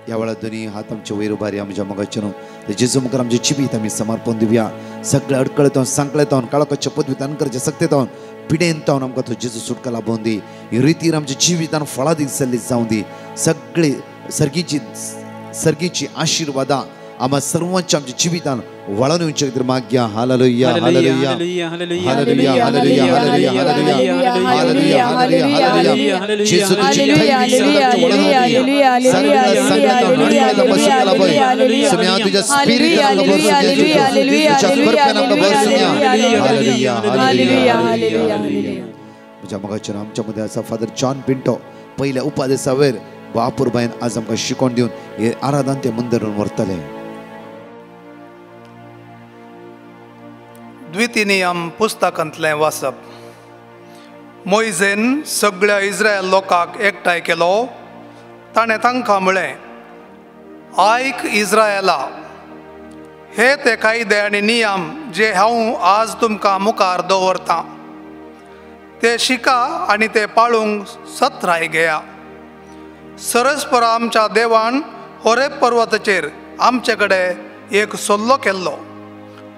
ह्या वेळार दोनी हात आमचे वयर उबारी आमच्या मोगाचेर जेजू मुखार आमचे जिवीत आमी समर्पण दिवया सगळे अडकळेतावन सांकळेतावन काळोखाच्या पदवीत अनकराच्या सक्तेतावन पिडेंतावन आमकां तो जेजू सुटका लाभोवन दी ही रितीन आमच्या जिवितान फळां दिसली जावं दी सगळी सर्गीची आशिर्वादा आम्हा सर्वांच्या आमच्या जिवितान वळून येवचे खातीर मागया hallelujah hallelujah hallelujah hallelujah hallelujah hallelujah hallelujah जेजू तुझी सुम्या तुझ्या स्पिरिट म्हज्या मगाच्या आमच्या मध्ये आसा फादर जॉन पिंटो पयल्या उपादेसा वयर बापूरबाईन आज आमकां शिकोवन दिवन हे आराधन ते मंदिरान व्हरतले द्वितीनियम पुस्तकांतलें वाचप मोइजेन सगळ्या इस्रायल लोकांक एकठांय केलो ताणें तांकां म्हळें आयक इस्रायला हे ते कायदे आनी नियम जे हांव आज तुमकां मुखार दवरतां ते शिका आनी ते पाळूंक सत्राय घेया सरस्परा आमच्या देवान होरेब पर्वताचेर आमचे कडेन एक सल्लो केल्लो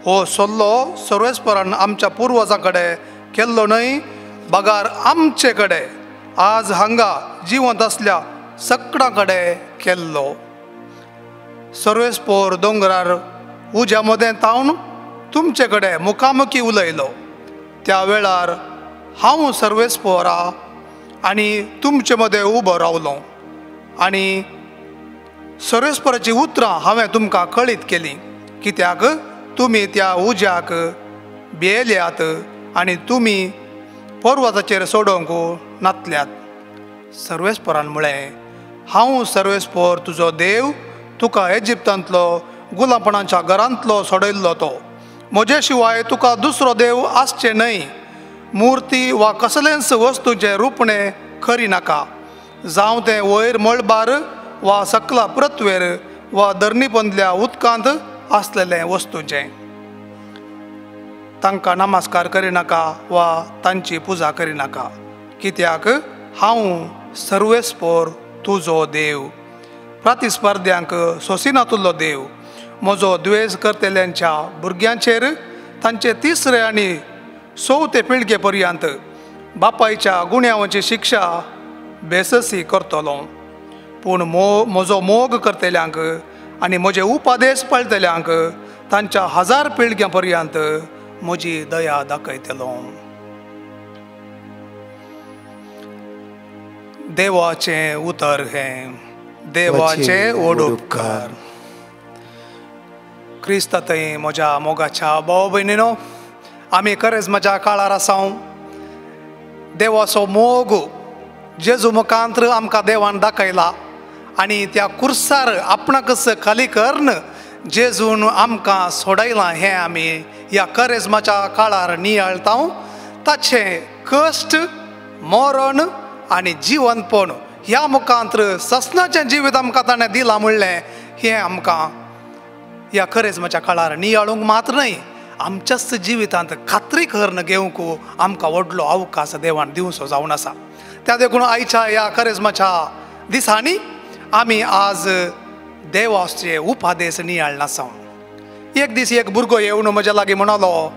हो सल्लो सर्वेस्परान आमच्या पुर्वजां कडेन केल्लो न्हय बगार आमचे कडेन आज हांगा जिवंत असल्या सगळ्यां कडेन केल्लो सर्वेस्पोर दोंगरार उज्या मदें तावन तुमचे कडेन मुखामुखी उलयलो त्या वेळार हांव सर्वेस्परा आनी तुमचे मदें उबो रावलो आनी सर्वेस्पराची उतरां हांवें तुमकां कळीत केली, कित्याक तुमी त्या उज्याक भियेल्यात आनी तुमी पर्वताचेर सोडोवंक नातल्यात. सर्वेस्परान म्हळें, हांव सर्वेस्पर तुजो देव, तुका इजिप्तांतलो गुलामपणाच्या घरांतलो सोडयल्लो तो. म्हजे शिवाय तुका दुसरो देव आसचे न्हय. मुर्ती वा कसलेंच वस्तूचें रुपणें करी नाका, जावं तें वयर मळबार वा सकला पृथ्वेर वा धरणीपंदल्या उदकांत आसलेलें वस्तूचें. तांकां नमस्कार करिनाका वा तांची पुजा करिनाका, कित्याक हांव सर्वेस्पर तुजो देव. प्रतिस्पर्ध्यांक सोसिनातुल्लो देव. म्हजो द्वेश करतेल्यांच्या भुरग्यांचेर तांचे 3रे आनी 4थे पिळगे पर्यंत बापायच्या गुन्यांवाची शिक्षा बेससी करतलो. पूण म्हजो मोग करतेल्यांक आनी म्हजे उपादेश पाळटल्यांक तांच्या 1000 पिळग्यां पर्यंत म्हजी दया दाखयतलो. देवाचें उतर हें, देवाचे ओडुपकार. क्रिस्तांतय म्हज्या मोगाच्या भाव भयणीनो, आमी खरेंच म्हज्या काळार आसां. देवाचो मोग जेजू मुखांतर आमकां देवान दाखयला आनी त्या कुर्सार आपणाकच खाली करून जेजून आमकां सोडयलां हें आमी ह्या करेजमाच्या काळार नियाळटा. ताचें कश्ट, मरण आनी जिवंतपण ह्या मुखांतर ससनाचें जिवीत आमकां ताणें दिलां म्हणलें हें आमकां ह्या करेजमाच्या काळार नियाळूंक मात्र न्हय, आमच्याच जिवितांत खात्री करून घेवंक आमकां व्हडलो अवकाश देवान दिवचो जावन आसा. त्या देखून आयच्या ह्या करेजमाच्या दिसांनी आमी आज देवाचे उपादेश नियाळन आसा. एक दीस एक भुरगो येवन म्हज्या लागीं म्हणलो,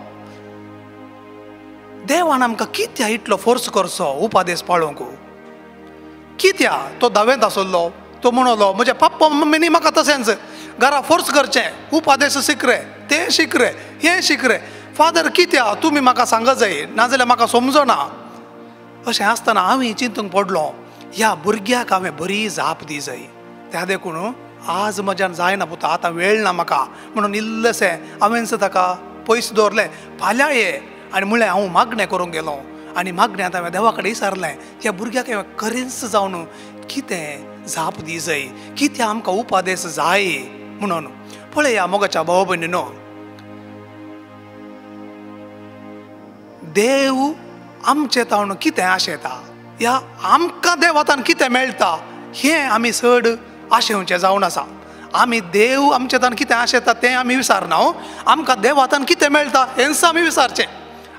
देवान आमकां कित्या इतलो फोर्स करचो उपादेश पाळोवंक? कित्या? तो 10वेंत आसलो. तो म्हणलो, म्हज्या पप्पा मम्मीनी म्हाका तशेंच घरा फोर्स करचें, उपादेश शिक रे, तें शिक रे, हें शिक रे. फादर कित्या? तुमी म्हाका सांग जाय, नाजाल्यार म्हाका समजना. अशें आसतना हांवें चिंतूंक पडलो, ह्या भुरग्याक हांवें बरी जाप दी जाय. त्या देखून आज म्हज्यान जायना पुता, आतां वेळ ना म्हाका म्हणून इल्लेशें हांवेंच ताका पयशे दवरले, फाल्यां ये. आनी म्हणलें हांव मागणें करूंक गेलो आनी मागण्यांत हांवें देवा कडेन विचारलें, ह्या भुरग्याक हांवें खरेंच जावन कितें जाप दी जाय, कितें आमकां उपादेश जाय म्हणून. पळया मोगाच्या भाव भयणीनो, देव आमचे तावन कितें आशेता, ह्या आमकां देवातान कितें मेळटा हें आमी चड आशेवचें जावन आसा. आमी देव आमचे तान कितें आशेता तें आमी विचारना, आमकां देवातान कितें मेळटा हेंच आमी विचारचें.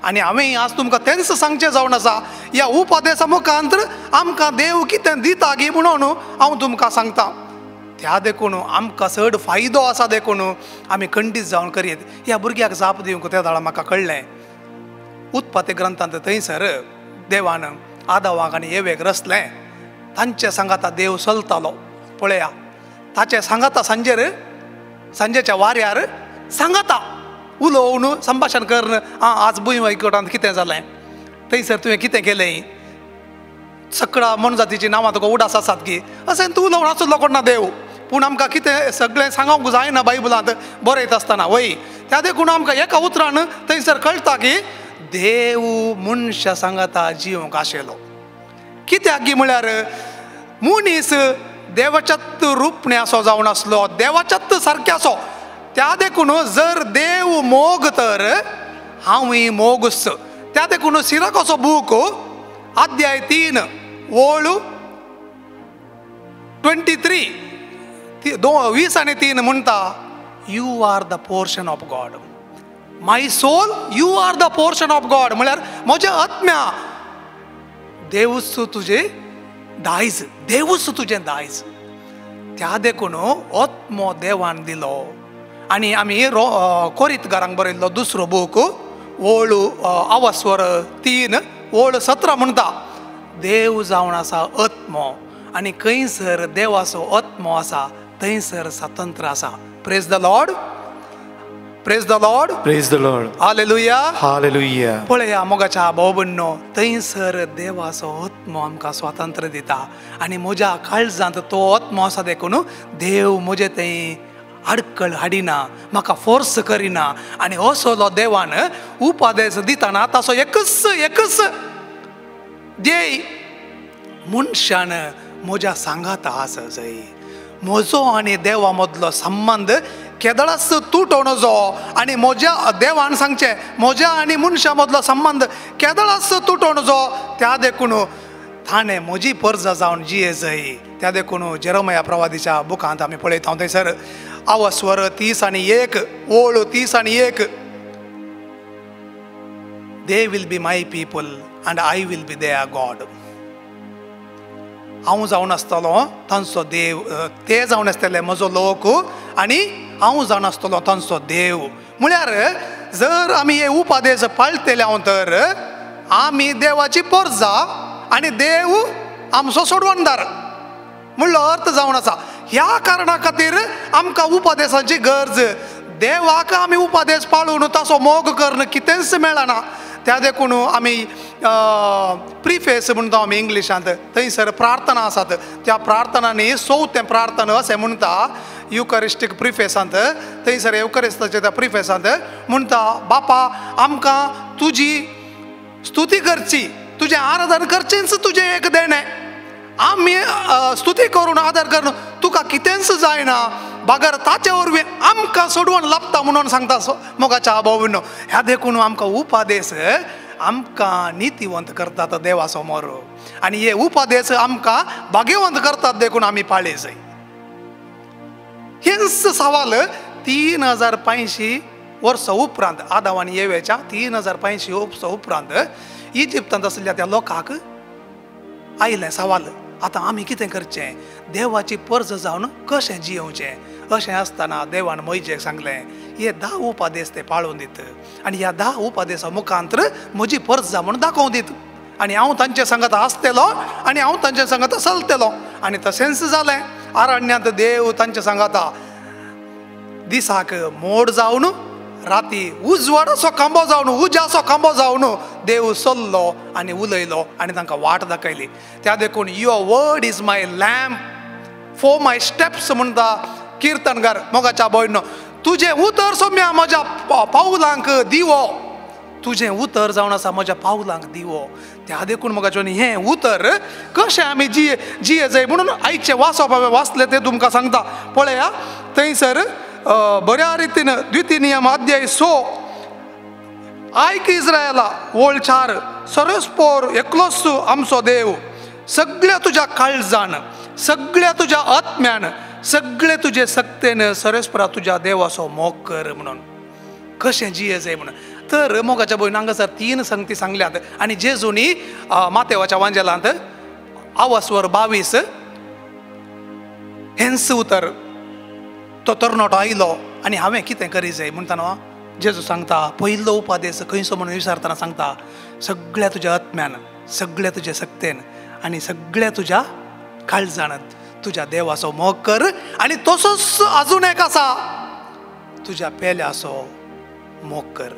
आनी हांवें आज तुमकां तेंच सांगचें जावन आसा, ह्या उपादेशा मुखांतर आमकां देव कितें दिता गी म्हणून हांव तुमकां सांगता. त्या देखून आमकां चड फायदो आसा देखून आमी खंडीत जावन करीत. ह्या भुरग्याक जाप दिवंक त्या दाळा म्हाका कळ्ळें. उत्पत्ती ग्रंथांत थंयसर देवान आदावाक आनी एवेक रचलें, तांचे सांगाता देव चलतालो. पळया, ताचे सांगाता सांजेच्या वाऱ्यार सांगाता उलोवन संभाशण करून, आज भुंयवाईकोटांत कितें जालें, थंयसर तुवें कितें केलें, सकळा मनजातीची नांवां तुका उडास आसात की, अशें तूं उलोवन आसलो कोणा देव. पूण आमकां कितें सगळें सांगूंक जायना बायबलांत बरयत आसतना वय. त्या देखून आमकां एका उतरान थंयसर कळटा की देव मनशा सांगाता जिवंक आशिल्लो. कित्याक गी म्हळ्यार मनीस देवाच्यात रुपण्याचो जावन आसलो, देवाच्यात सारक्याचो. त्या देखून जर देव मोग तर हांवूय मोगच. त्या देखून सिराकाचो बूक अध्याय 3 ओळ 23 20 आनी 3 म्हणटा, you are the portion of God. My soul you are the portion of God. म्हळ्यार म्हजे आत्म्या देवच तुजें दायज, देवच तुजें दायज. त्या देखून आत्मो देवान दिलो. आनी आमी कोरीत घरांक बरयल्लो दुसरो बूक ओळ अवस्वर 3 ओळ 17 म्हणटा, देव जावन आसा आत्मो आनी खंयसर देवाचो आत्मो आसा थंयसर स्वातंत्र्य आसा. Praise the Lord. Praise the Lord. Praise the Lord. Hallelujah. Hallelujah. पळया मोगाच्या भाऊ बहिणो, थंयसर देवाचो आत्मो आमकां स्वातंत्र्य दिता आनी म्हज्या काळजांत तो आत्मो आसा देखून देव म्हजे थंय आडकळ हाडिना, म्हाका फोर्स करिना आनी असलो देवान उपादेश दितना ताचो एकच ध्येय मनशान म्हज्या सांगात आसा जाय. म्हजो आनी देवा मदलो संबंध केदळाच तुटोव नजो आनी म्हज्या देवान सांगचें म्हज्या आनी मनशा मदलो संबंध केदळाच तुटोव नजो. त्या देखून ताणें म्हजी पर्ज जावन जिये जाय. त्या देखून जेरमया प्रवादीच्या बुकांत आमी पळयता थंयसर आवस्वर 30:1 ओळ 30:1 they will be my people and I will be their God. हांव जावन आसतलो तांचो देव, ते जावन आसतले म्हजो लोक आनी हांव जावन आसतलो तांचो देव. म्हळ्यार जर आमी हे उपादेश पाळटले हांव तर आमी देवाची पर्जा आनी देव आमचो सोडवणदार म्हणलो अर्थ जावन आसा. ह्या कारणा खातीर आमकां उपादेशाची गरज. देवाक आमी उपादेश पाळून ताचो मोग करून कितेंच मेळना. त्या देखून आमी प्रिफेस म्हणटा आमी इंग्लिशांत, थंयसर प्रार्थना आसात. त्या प्रार्थनांनी 4थें प्रार्थना अशें म्हणटा युकरिस्टीक प्रिफेसांत, थंयसर युकरिस्ताच्या त्या प्रिफेसांत म्हणटा बापा आमकां तुजी स्तुती करची, तुजें आराधन करचेंच तुजें एक देणें. आमी स्तुती करून आदर करून तुका कितेंच जायना बागर ताचे वरवीं आमकां सोडवण लाभता म्हणून सांगता मोगाच्या भाव भयणो. ह्या देखून आमकां उपादेश आमकां नितीवंत करतात देवा समोर आनी हे उपादेश आमकां भाग्यवंत करतात देखून आमी पाळले जाय. हेच सवाल 3500 वर्सां उपरांत आदाम आनी येवेच्या 3500 वर्सां उपरांत इजिप्तांत आसलेल्या त्या लोकांक आयलें सवाल. आतां आमी कितें करचें? देवाची पर्ज जावन कशें जियोवचें? अशें आसतना देवान मोइशेक सांगलें हे 10 उपादेश ते पाळून दीत आनी ह्या 10 उपादेशा मुखांतर म्हजी पर्ज जा म्हूण दाखोवन दीत आनी हांव तांचे सांगत आसतलो आनी हांव तांचे सांगत चलतलो. आनी तशेंच जालें. अरण्यांत देव तांचे सांगता दिसाक मोड जावन राती उजवाडाचो खांबो जावन उज्याचो खांबो जावन देव चल्लो आनी उलयलो आनी तांकां वाट दाखयली. त्या देखून your word is my lamp for my steps म्हणटा किर्तनकार मोगाच्या भयणो. तुजें उतर सोम्या म्हज्या पावलांक दिवो. तुजें उतर जावन आसा म्हज्या पावलांक दिवो. त्या देखून मोगाच्या हें उतर कशें आमी जिये जाय म्हणून आयचे वाचप हांवें वाचलें तें तुमकां सांगता. पळया थंयसर बऱ्या रितीन 2 नियम अध्याय 6 आयक इस्रायला ओळ 4 सरस्पोर एकलोच आमचो देव सगळ्या तुज्या काळजान सगळ्या तुज्या आत्म्यान सगळे तुजे सक्तेन सरस्परा तुज्या देवाचो मोग कर म्हणून. कशें जिये जाय म्हणून. तर मोगाच्या भयण हांगासर 3 संगती सांगल्यात आनी जेजूनी मातेवाच्या वांजेलांत आवस्वर 22 हेंच उतर तो तरणाटो आयलो आनी हांवें कितें करी जाय म्हणटा जेजू सांगता पयलो उपादेश खंयचो म्हणून विचारतना सांगता सगळ्या तुज्या आत्म्यान सगळ्या तुज्या सक्तेन आनी सगळ्या तुज्या काळजान तुज्या देवाचो मोग कर आनी तसोच अजून एक आसा तुज्या पेल्याचो मोग कर.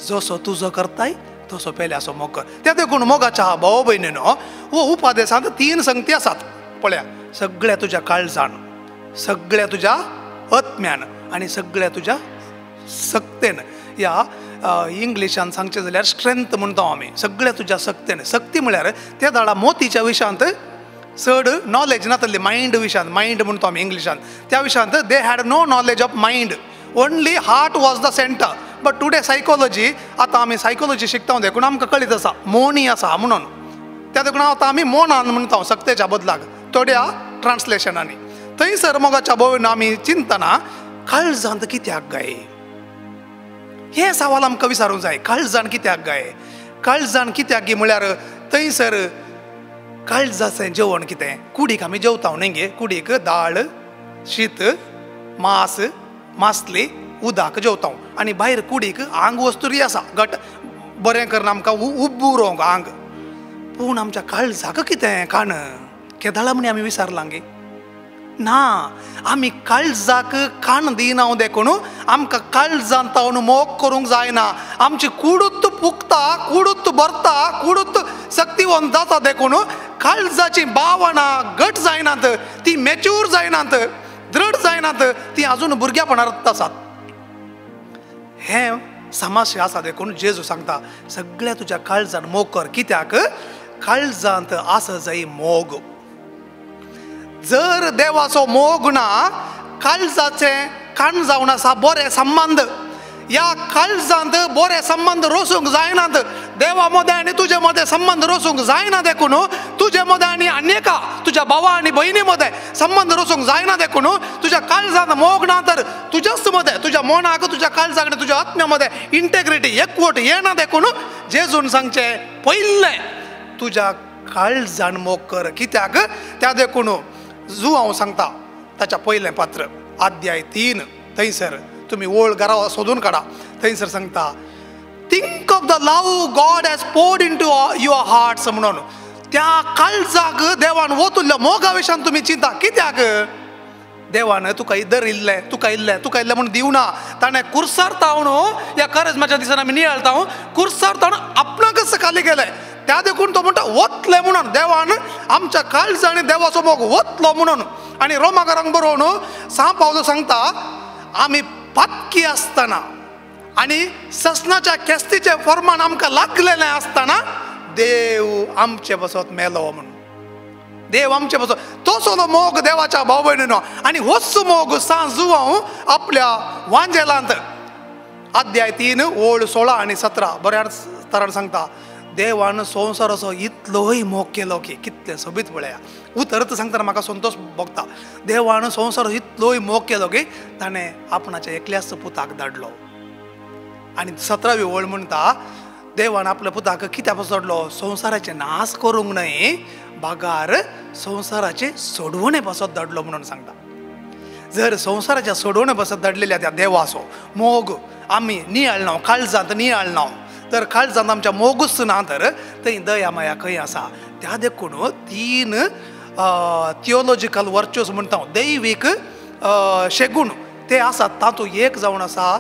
जसो तुजो करताय तसो पेल्याचो मोग कर. त्या देखून मोगाच्या भाव भयणीनो हो उपादेशांत 3 संगती आसात. पळया सगळ्या तुज्या काळजान सगळ्या तुज्या आत्म्यान आनी सगळ्या तुज्या सक्तेन. ह्या इंग्लिशान सांगचें जाल्यार स्ट्रेंथ म्हणटा आमी. सगळ्या तुज्या सक्तेन. सक्ती म्हळ्यार त्या दाडा मोतीच्या विशयांत चड नॉलेज नासली. मायंड विशयांत मायंड म्हणटा आमी इंग्लिशान. त्या विशयांत they had no knowledge of mind. Only heart was the centre. But today psychology आतां आमी सायकोलॉजी शिकता देखून आमकां कळीत आसा मोनी आसा म्हणून. त्या देखून आतां आमी मोनान म्हणटा सक्तेच्या बदलाक थोड्या ट्रान्सलेशनांनी. थंयसर मोगाच्या भयण आमी चिंतना काळजांत कित्याक गाय हे सवाल आमकां विचारूंक जाय. काळजान कित्याक गाय काळजान कित्याक गी म्हळ्यार थंयसर काळजाचें जेवण कितें. कुडीक आमी जेवता न्ही गे. कुडीक दाळ शीत मास मासली उदक जेवता आनी भायर कुडीक आंग वस्तुरी आसा घट बरें करून आमकां उब्बुरोंक आंग. पूण आमच्या काळजाक कितें काण केदाळा म्हणी आमी विचारलां गे. ना आमी काळजाक कान दिना देखून आमकां काळजांत तावन मोग करूंक जायना. आमची कुडूत पुगता, कुडूत भरता, कुडूत शक्तिवंत जाता देखून काळजाची भावना घट जायनात, ती मॅच्युअर जायनात, दृढ जायनात, ती अजून भुरग्यापणांत आसात. हे समस्या आसा देखून जेजू सांगता सगळ्या तुज्या काळजान मोग कर. कित्याक काळजांत आसा जाय मोग. जर देवाचो मोग ना, काळजाचे कान जावन आसा बरे संबंध. या काळजांत बरे संबंध रोसूंक जायनात. देवा मदें आनी तुजे मदें संबंध रोसूंक जायना देखून तुजे मदें आनी अन्येका तुज्या भावा आनी भयणी मदें संबंध रोसूंक जायना देखून तुज्या काळजांत मोग ना तर तुज्याच मदें, तुज्या मनाक, तुज्या काळजाक आनी तुज्या आत्म्या मदें इंटेग्रिटी एकवट येना देखून जेजून सांगचे पयलें तुज्या काळजान मोग कर. कित्याक त्या देखून जो हांव सांगता ताच्या पयलें पात्र अध्याय 3 थंयसर तुम्ही ओळ घरा सोदून काडा. थंयसर सांगता think of the love God has poured into your hearts म्हणून. त्या काळजाक देवान ओतुल्ल्या मोगा विशयान तुम्ही चिंता. कित्याक देवान तुका इधर इल्ले, तुका इल्ले म्हणून दिवना. ताणें कुर्सार तावन ह्या करेजमाच्या दिसान आमी नियाळता कुर्सार तावन आपणाकच खाली गेले. त्या देखून तो म्हणटा वतले म्हणून. देवान आमच्या काळजांनी देवाचो मोग वतलो म्हणून. आणि रोमाकारांक बरोवन सांग पावलो सांगता आमी पातकी आसतना आनी ससनाच्या केस्तीचे फर्मान आमकां लागलेलें आसतना देव आमचे बसत मेलो म्हणून. देव आमचे बसत तो सोलो मोग देवाच्या भाव भयणीनो. आनी होच मोग सांज हांव आपल्या वांजेलांत अध्याय 3 ओळ 16 आनी 17 बऱ्या तरान सांगता देवान संवसार असो इतलोय मोग केलो की कितले सोबीत पळया. उतर सांगतना म्हाका संतोष भोगता. देवान संवसार इतलोय मोग केलो की ताणें आपणाच्या एकल्याच पुताक धाडलो. आनी 17वी ओळ म्हणटा देवान आपल्या पुताक कित्याक सोडलो? संवसाराचे नाश करूंक न्हय, बागार संवसाराचे सोडवणे पासत धाडलो म्हणून सांगता. जर संवसाराच्या सोडवणे पासत धाडलेल्या त्या देवाचो मोग आमी नियाळना, काळजांत नियाळना, तर काळजांत आमच्या मोगूच ना तर थंय दया माया खंय आसा. त्या देखून 3 थियोलॉजिकल वर्च्यूज म्हणटा दैवीक शेगूण ते आसात. तातूंत एक जावन आसा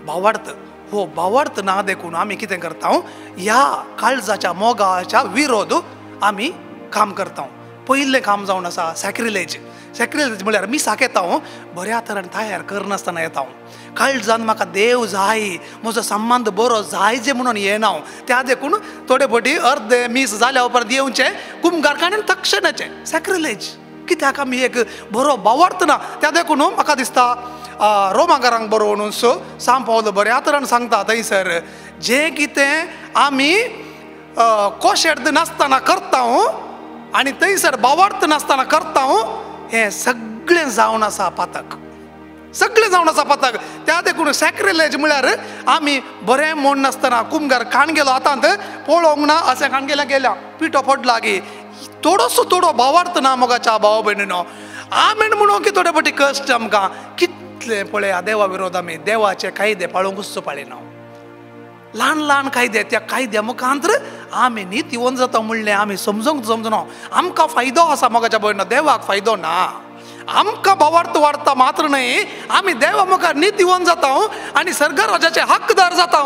भावार्थ. हो भावार्थ ना देखून आमी कितें करता ह्या काळजाच्या मोगाच्या विरोध आमी काम करता. पयलें काम जावन आसा सॅक्रिलेज. सॅक्रिलेज म्हळ्यार मिसाक येता बऱ्या तरेन तयार करनासतना येता. काळजान म्हाका देव जाय, म्हजो संबंध बरो जाय जे म्हणून येना. त्या देखून थोडे फावटी अर्दे मीस जाल्या उपरांत येवचे कुंभारकाणेन तक्षणाचे सॅक्रिलेज. कित्याक आमी एक बरो भावार्थ ना. त्या देखून म्हाका दिसता रोमाकारांक बरोवन सांग पावलो बऱ्या तरेन सांगता थंयसर जें कितें आमी कोशेर्द नासतना करता आनी थंयसर भावार्थ नासतना करता हें सगळें जावन आसा पातक. सगळें जावन आसा पातक. त्या देखून सॅक्रिलेज म्हळ्यार आमी बरें म्हण नासतना कुंभार काण गेलो आतांत पळोवंक ना अशें काण गेल्या पिठो पडला की थोडो भावार्थ ना मोगाच्या भाव भयणीनो. आमेन म्हणून की थोडे फावटी कश्ट आमकां कितले पळया देवा विरोध आमी देवाचे कायदे पाळूंकूच पळयना. ल्हान ल्हान कायदे त्या कायद्या मुखांतर आमी नीतिवंत जाता म्हणलें आमी समजना. आमकां फायदो आसा मोगाच्या भयणीनो, देवाक फायदो ना. आमकां भावार्थ वाडटा मात्र न्हय, आमी देवा मुखार नीतिवंत जाता आनी सर्ग राजाचे हकदार जाता,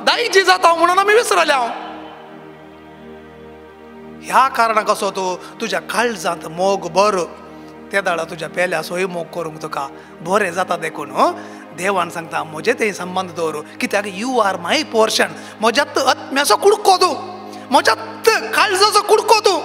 दायजी जाता म्हणून आमी विसरल्या. ह्या कारणाक कसो तूं तुज्या काळजांत मोग भर. त्या दाडा तुज्या पेल्या सोय मोग करूंक तुका बरें जाता देखून देवान सांगता म्हजे थंय संबंध दवर. कित्याक यू आर माय पोर्शन. म्हज्यात आत्म्याचो कुडको तूं, म्हज्यात काळजाचो कुडको तूं.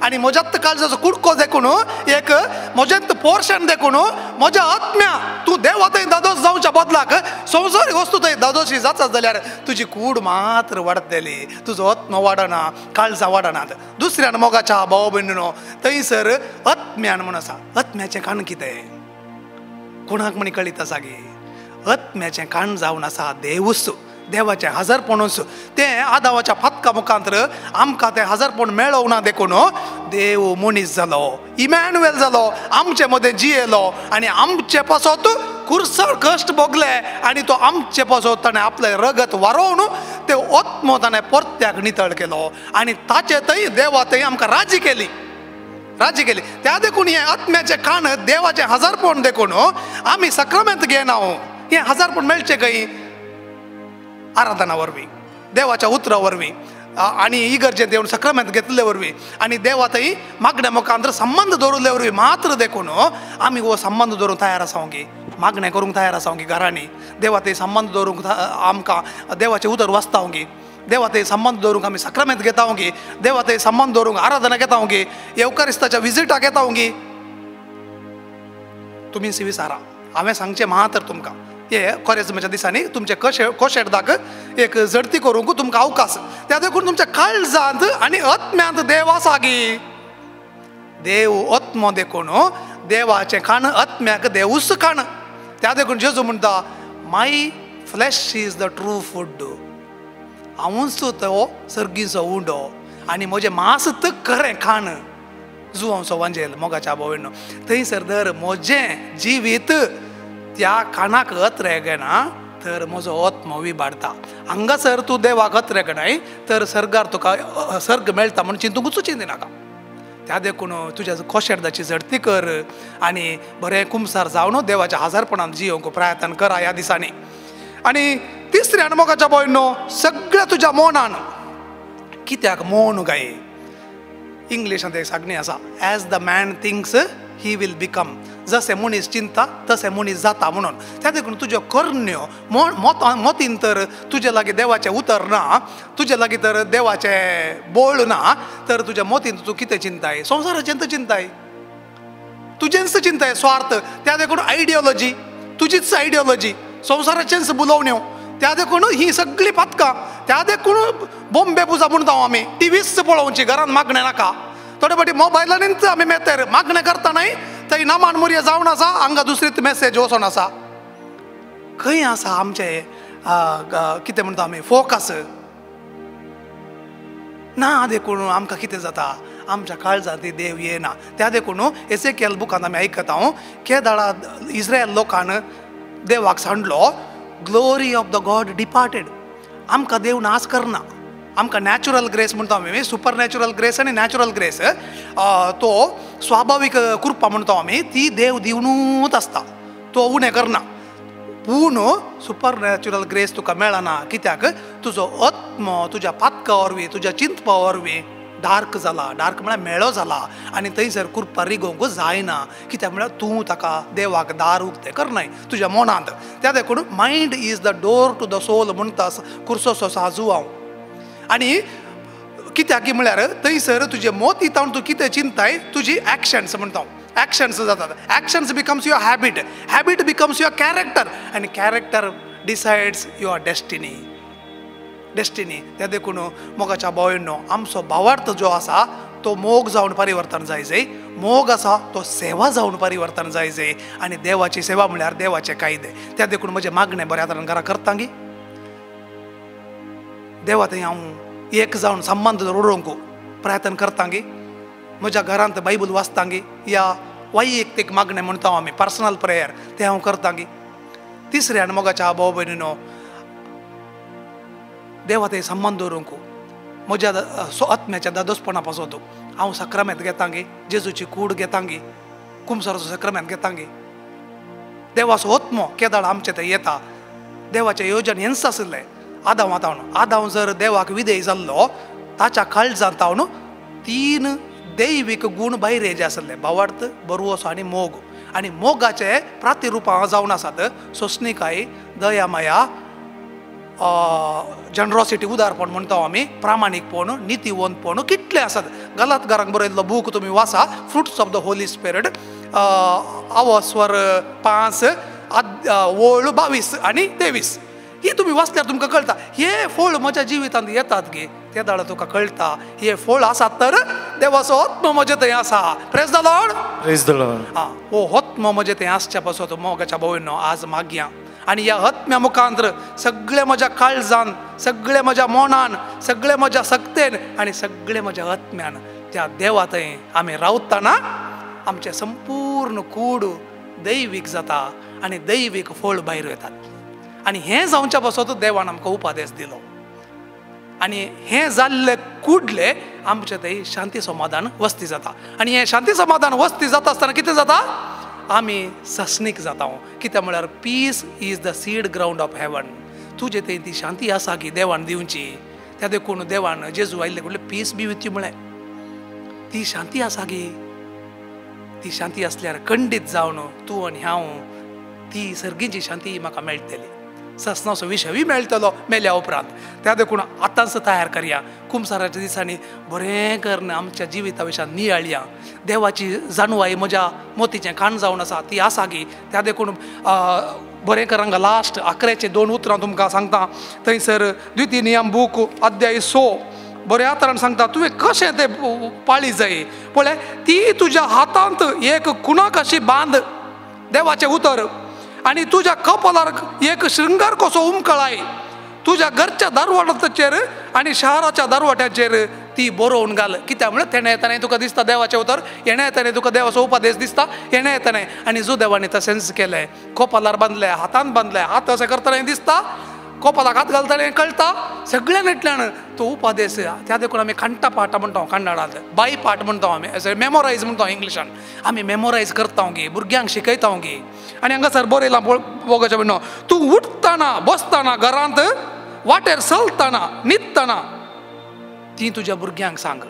आनी म्हज्यात काळजाचो कुडको देखून एक म्हज्यात पोर्शन देखून म्हज्या आत्म्या तूं देवा थंय दादोस जावच्या बदलाक संवसारी वस्तू थंय दादोशी जाता जाल्यार तुजी कूड मात्र वाडटली, तुजो आत्मो वाडना, काळजां वाडनात. दुसऱ्यान मोगाच्या भाव भयणीनो थंयसर आत्म्यान म्हूण आसा. आत्म्याचें काण कितें कोणाक म्हणी कळीत आसा गे? आत्म्याचें काण जावन आसा देवूच, देवाचें हजरपणूच. तें आदावाच्या फातका मुखांतर आमकां तें हजरपण मेळोवंक ना देखून देव मनीस जालो, इमॅन्युएल जालो, आमचे मदें जियेलो आनी आमचे पासत कुर्सार कश्ट भोगले आनी तो आमचे पासत ताणें आपलें रगत वारोवन ते आत्मो ताणें परत्याक नितळ केलो आनी ताचे थंय देवा थंय आमकां राजी केली. राज्य केले. त्या देखून हे आत्म्याचे खाण देवाचे 1000 पौंड देखून आम्ही सक्रमेंत घेना. हे 1000 पौंड मेळचे काही आराधना वरवी, देवाच्या उतरा वरवी आणि इगर्जेंत येऊन सक्रमेंत घेतले वरवी आणि देवातही मागण्या मुखांतर संबंध दवरले वरवी मात्र देखून आम्ही वो संबंध दवरूंक तयार आसांव की, मागण्या करूंक तयार आसांव की घरांनी. देवातही संबंध दवरूंक आमकां देवाचे उदर वाचताव की, देवातही संबंध दवरूंक आमी सक्रमेंत घेताव की, देवातही संबंध दवरूंक आराधना घेताव की, येवकारिस्ताच्या विजिटाक येताव की. तुमी विचारा, हांवें सांगचें मात्र तुमकां हे कोरेजमाच्या दिसांनी तुमचे कोशेडदाक एक झडती करूंक तुमकां अवकाश. त्या देखून तुमच्या काळजांत आनी आत्म्यांत देव आसा गी. देव आत्मो देखून देवाचें खाण आत्म्याक देवूच खाण. त्या देखून जेजू म्हणटा my flesh is the true food. हांवूच तो सर्गीचो उंडो आनी म्हजें मांस खरें खाण. जुवांचो वांजेल मोगाच्या भोंवयणो थंयसर धर म्हजें जिवीत त्या खाणाक अत्रे घेना तर म्हजो आत्मो विबाडटा. हांगासर तूं देवाक अत्रे घेनाय तर सर्गार तुका सर्ग मेळटा म्हूण चिंतूंकूच चिंतिनाका. त्या देखून तुज्या कोशेडदाची झडती कर आनी बरें कुमसार जावन देवाच्या 1000 जियोंक प्रयत्न करा ह्या दिसांनी. आनी तिसऱ्यान मोगाच्या भोंवयणो सगळ्या तुज्या मौनान. कित्याक मौन गाय इंग्लिशांत एक सांगणी आसा, as the man thinks he will become. जसे मनीस चिंता तसे मनीस जाता म्हणून. त्या देखून तुज्यो करण्यो मोतीन तर तुजे लागीं देवाचें उतर ना, तुजे लागीं तर देवाचें बोळ ना, तर तुज्या मोतीन तूं कितें चिंताय? संवसाराचें चिंताय, तुजेंच चिंताय स्वार्थ. त्या देखून आयडियोलॉजी तुजीच आयडियोलॉजी, संवसाराचेंच बुलोवण्यो. त्या देखून ही सगळी पातकां. त्या देखून बॉम्बे पुजा म्हणटा आमी टीव्हीच पळोवची, घरांत मागणें नाका. थोडे फावटी मोबायलांनीच आमी मेतेर मागणें करता न्हय, थंय नामान मुरये जावन आसा, हांगा दुसरीच मेसेज वचोन आसा. खंय आसा आमचे कितें म्हणटा आमी फोकस ना. देखून आमकां कितें जाता, आमच्या काळजांत देव येना. त्या देखून एसेकियल बुकांत आमी आयकता केदाळा इस्रायल लोकान देवाक सांडलो, glory of the God departed. आमकां देव नाश करना. आमकां नॅचरल ग्रेस म्हणटा आमी, सुपर नॅचरल ग्रेस आनी नॅचरल ग्रेस तो स्वाभावीक कृपा म्हणटा आमी, ती देव दिवनूच आसता, तो उणें करना. पूण सुपर नॅचरल ग्रेस तुका मेळना. कित्याक तुजो आत्मो तुज्या पातका वरवीं तुज्या चिंतपा वरवीं डार्क जाला. डार्क म्हळ्यार मेळो जाला आनी थंयसर कृपा रिगोवंक जायना. कित्याक म्हळ्यार तूं ताका देवाक दार उक्तें करनाय तुज्या मनांत. त्या देखून mind is the door to the soul म्हणटा कुर्सोचो साजू हांव. आनी कित्याक म्हळ्यार थंयसर तुजे मोती तावन तूं कितें चिंताय तुजी एक्शन्स म्हणटा एक्शन्स जातात. Actions becomes your habit, habit becomes your character आनी कॅरेक्टर डिसायड्स युअर डेस्टिनी. डेस्टिनी. त्या देखून मोगाच्या भोंवयणो आमचो भावार्थ जो आसा तो मोग जावन परिवर्तन जाय. मोग आसा तो सेवा जावन परिवर्तन जाय. आनी देवाची सेवा म्हळ्यार देवाचे कायदे. त्या देखून म्हजे मागणे बऱ्या तरेन घरा करता गी. देवा थंय हांव एक जावन संबंध रोडोवंक प्रयत्न करता गी. म्हज्या घरांत बायबल वाचता गी. या वैयक्तीक मागणे म्हणटा आमी पर्सनल प्रेयर ते हांव करता गी. तिसऱ्यान मोगाच्या भाव भयणीनो देवा थंय संबंध दवरूंक म्हज्या आत्म्याच्या दादोसपणा पासत हांव सक्रमेंत घेता गी. जेजूची कूड घेता गी. कुमसाराचो सक्रमेंत घेता गी. देवाचो आत्मो केदाळ आमचे थंय येता. देवाचें येवजण हेंच आसलें. आदाम जर देवाक विधेय जाल्लो ताच्या काळजांत हांव 3 दैवीक गूण भायर जे आसले, भावार्थ, बरवोसो आनी मोग. आनी मोगाचे प्रातिरुपां जावन आसात सोसणीकाय, दयामाया, जनरॉसिटी उदारपण म्हणटा आमी, प्रामाणीकपण, नितीवंतपण कितले आसात. गलातकारांक बरयल्लो बूक तुमी वाचा, fruits of the holy spirit, आवस्वर 5 वोळ 22 आनी 23. ही तुम्ही वाचल्यार तुमकां कळटा हे फळ म्हज्या जिवितांत येतात गे. त्या दाडा तुका कळटा हे फळ आसात तर देवाचो आत्मो म्हजे थंय आसा. Praise the Lord. Praise the Lord. हो आत्मो म्हजे थंय आसच्या पासत मोगाच्या भोंवयणो आज मागया. आनी ह्या आत्म्या मुखांतर सगळे म्हज्या काळजान, सगळे म्हज्या मोनान, सगळे म्हज्या सक्तेन आनी सगळे म्हज्या आत्म्यान त्या देवा थंय आमी रावतना आमचे संपूर्ण कूड दैवीक जाता आनी दैवीक फळ भायर येतात. आनी हें जावच्या पासत देवान आमकां उपादेश दिलो. आणि हे जाल्ले कुडले आमचे थंय शांती समाधान वस्ती जाता आणि हे शांती समाधान वस्ती जाता आसतना कितें जाता आमी सस्नीक जाता कित्याक म्हळ्यार peace is the seed ground of heaven तुजे थंय ती शांती आसा की देवान दिवची त्या देखून देवान जेजू आयिल्ले कडले पीस बी विची म्हळें ती शांती आसा गे ती शांती असल्यार खंडीत जावन तूं आनी हांव ती सर्गीची शांती म्हाका मेळटली ससनाचो विशयी मेळटलो मेल्या उपरांत त्या देखून आतांच तयार करया कुमसाराच्या दिसांनी बरें करून आमच्या जिविता विशयान नियाळया देवाची जाणवाई म्हज्या मोतीचें कान जावन आसा ती आसा गी त्या देखून बरें कर हांगा लास्ट 11 2 उतरां तुमकां सांगता थंयसर द्वितीय नियम बूक अध्याय 6 बऱ्या तरान सांगता तुवें कशें तें पाळी जाय पळय ती तुज्या हातांत एक कुणा कशी बांद देवाचें उतर आणि तुझ्या कपालार एक शृंगार कसो उमकळाय तुझ्या घरच्या दरवाटाचेर आणि शहराच्या दरवाट्याचेर ती बरोवन घाल कित्याक म्हळ्यार तेणे येताना तुका दिसता देवाचें उतर येणे येताना तुका देवाचो उपदेश दिसता येणे येताना आनी जो देवाने तशेंच केलें कपालार बांदले हातांत बांदले हात अशें करतना दिसता कपालाक हात घालतना कळटा सगळ्या नेटल्यान तो उपदेश त्या देखून आमी खांटा पाठ म्हणटा कन्नडांत बाई पाठ म्हणटा आमी मेमोरायज म्हणटा इंग्लिशान आमी मेमोरायज करता गे भुरग्यांक शिकयता गे आनी हांगासर बरयलां बोगाचें म्हणून तूं उठतना बसतना घरांत वाटेर चलतना न्हिदतना ती तुज्या भुरग्यांक सांग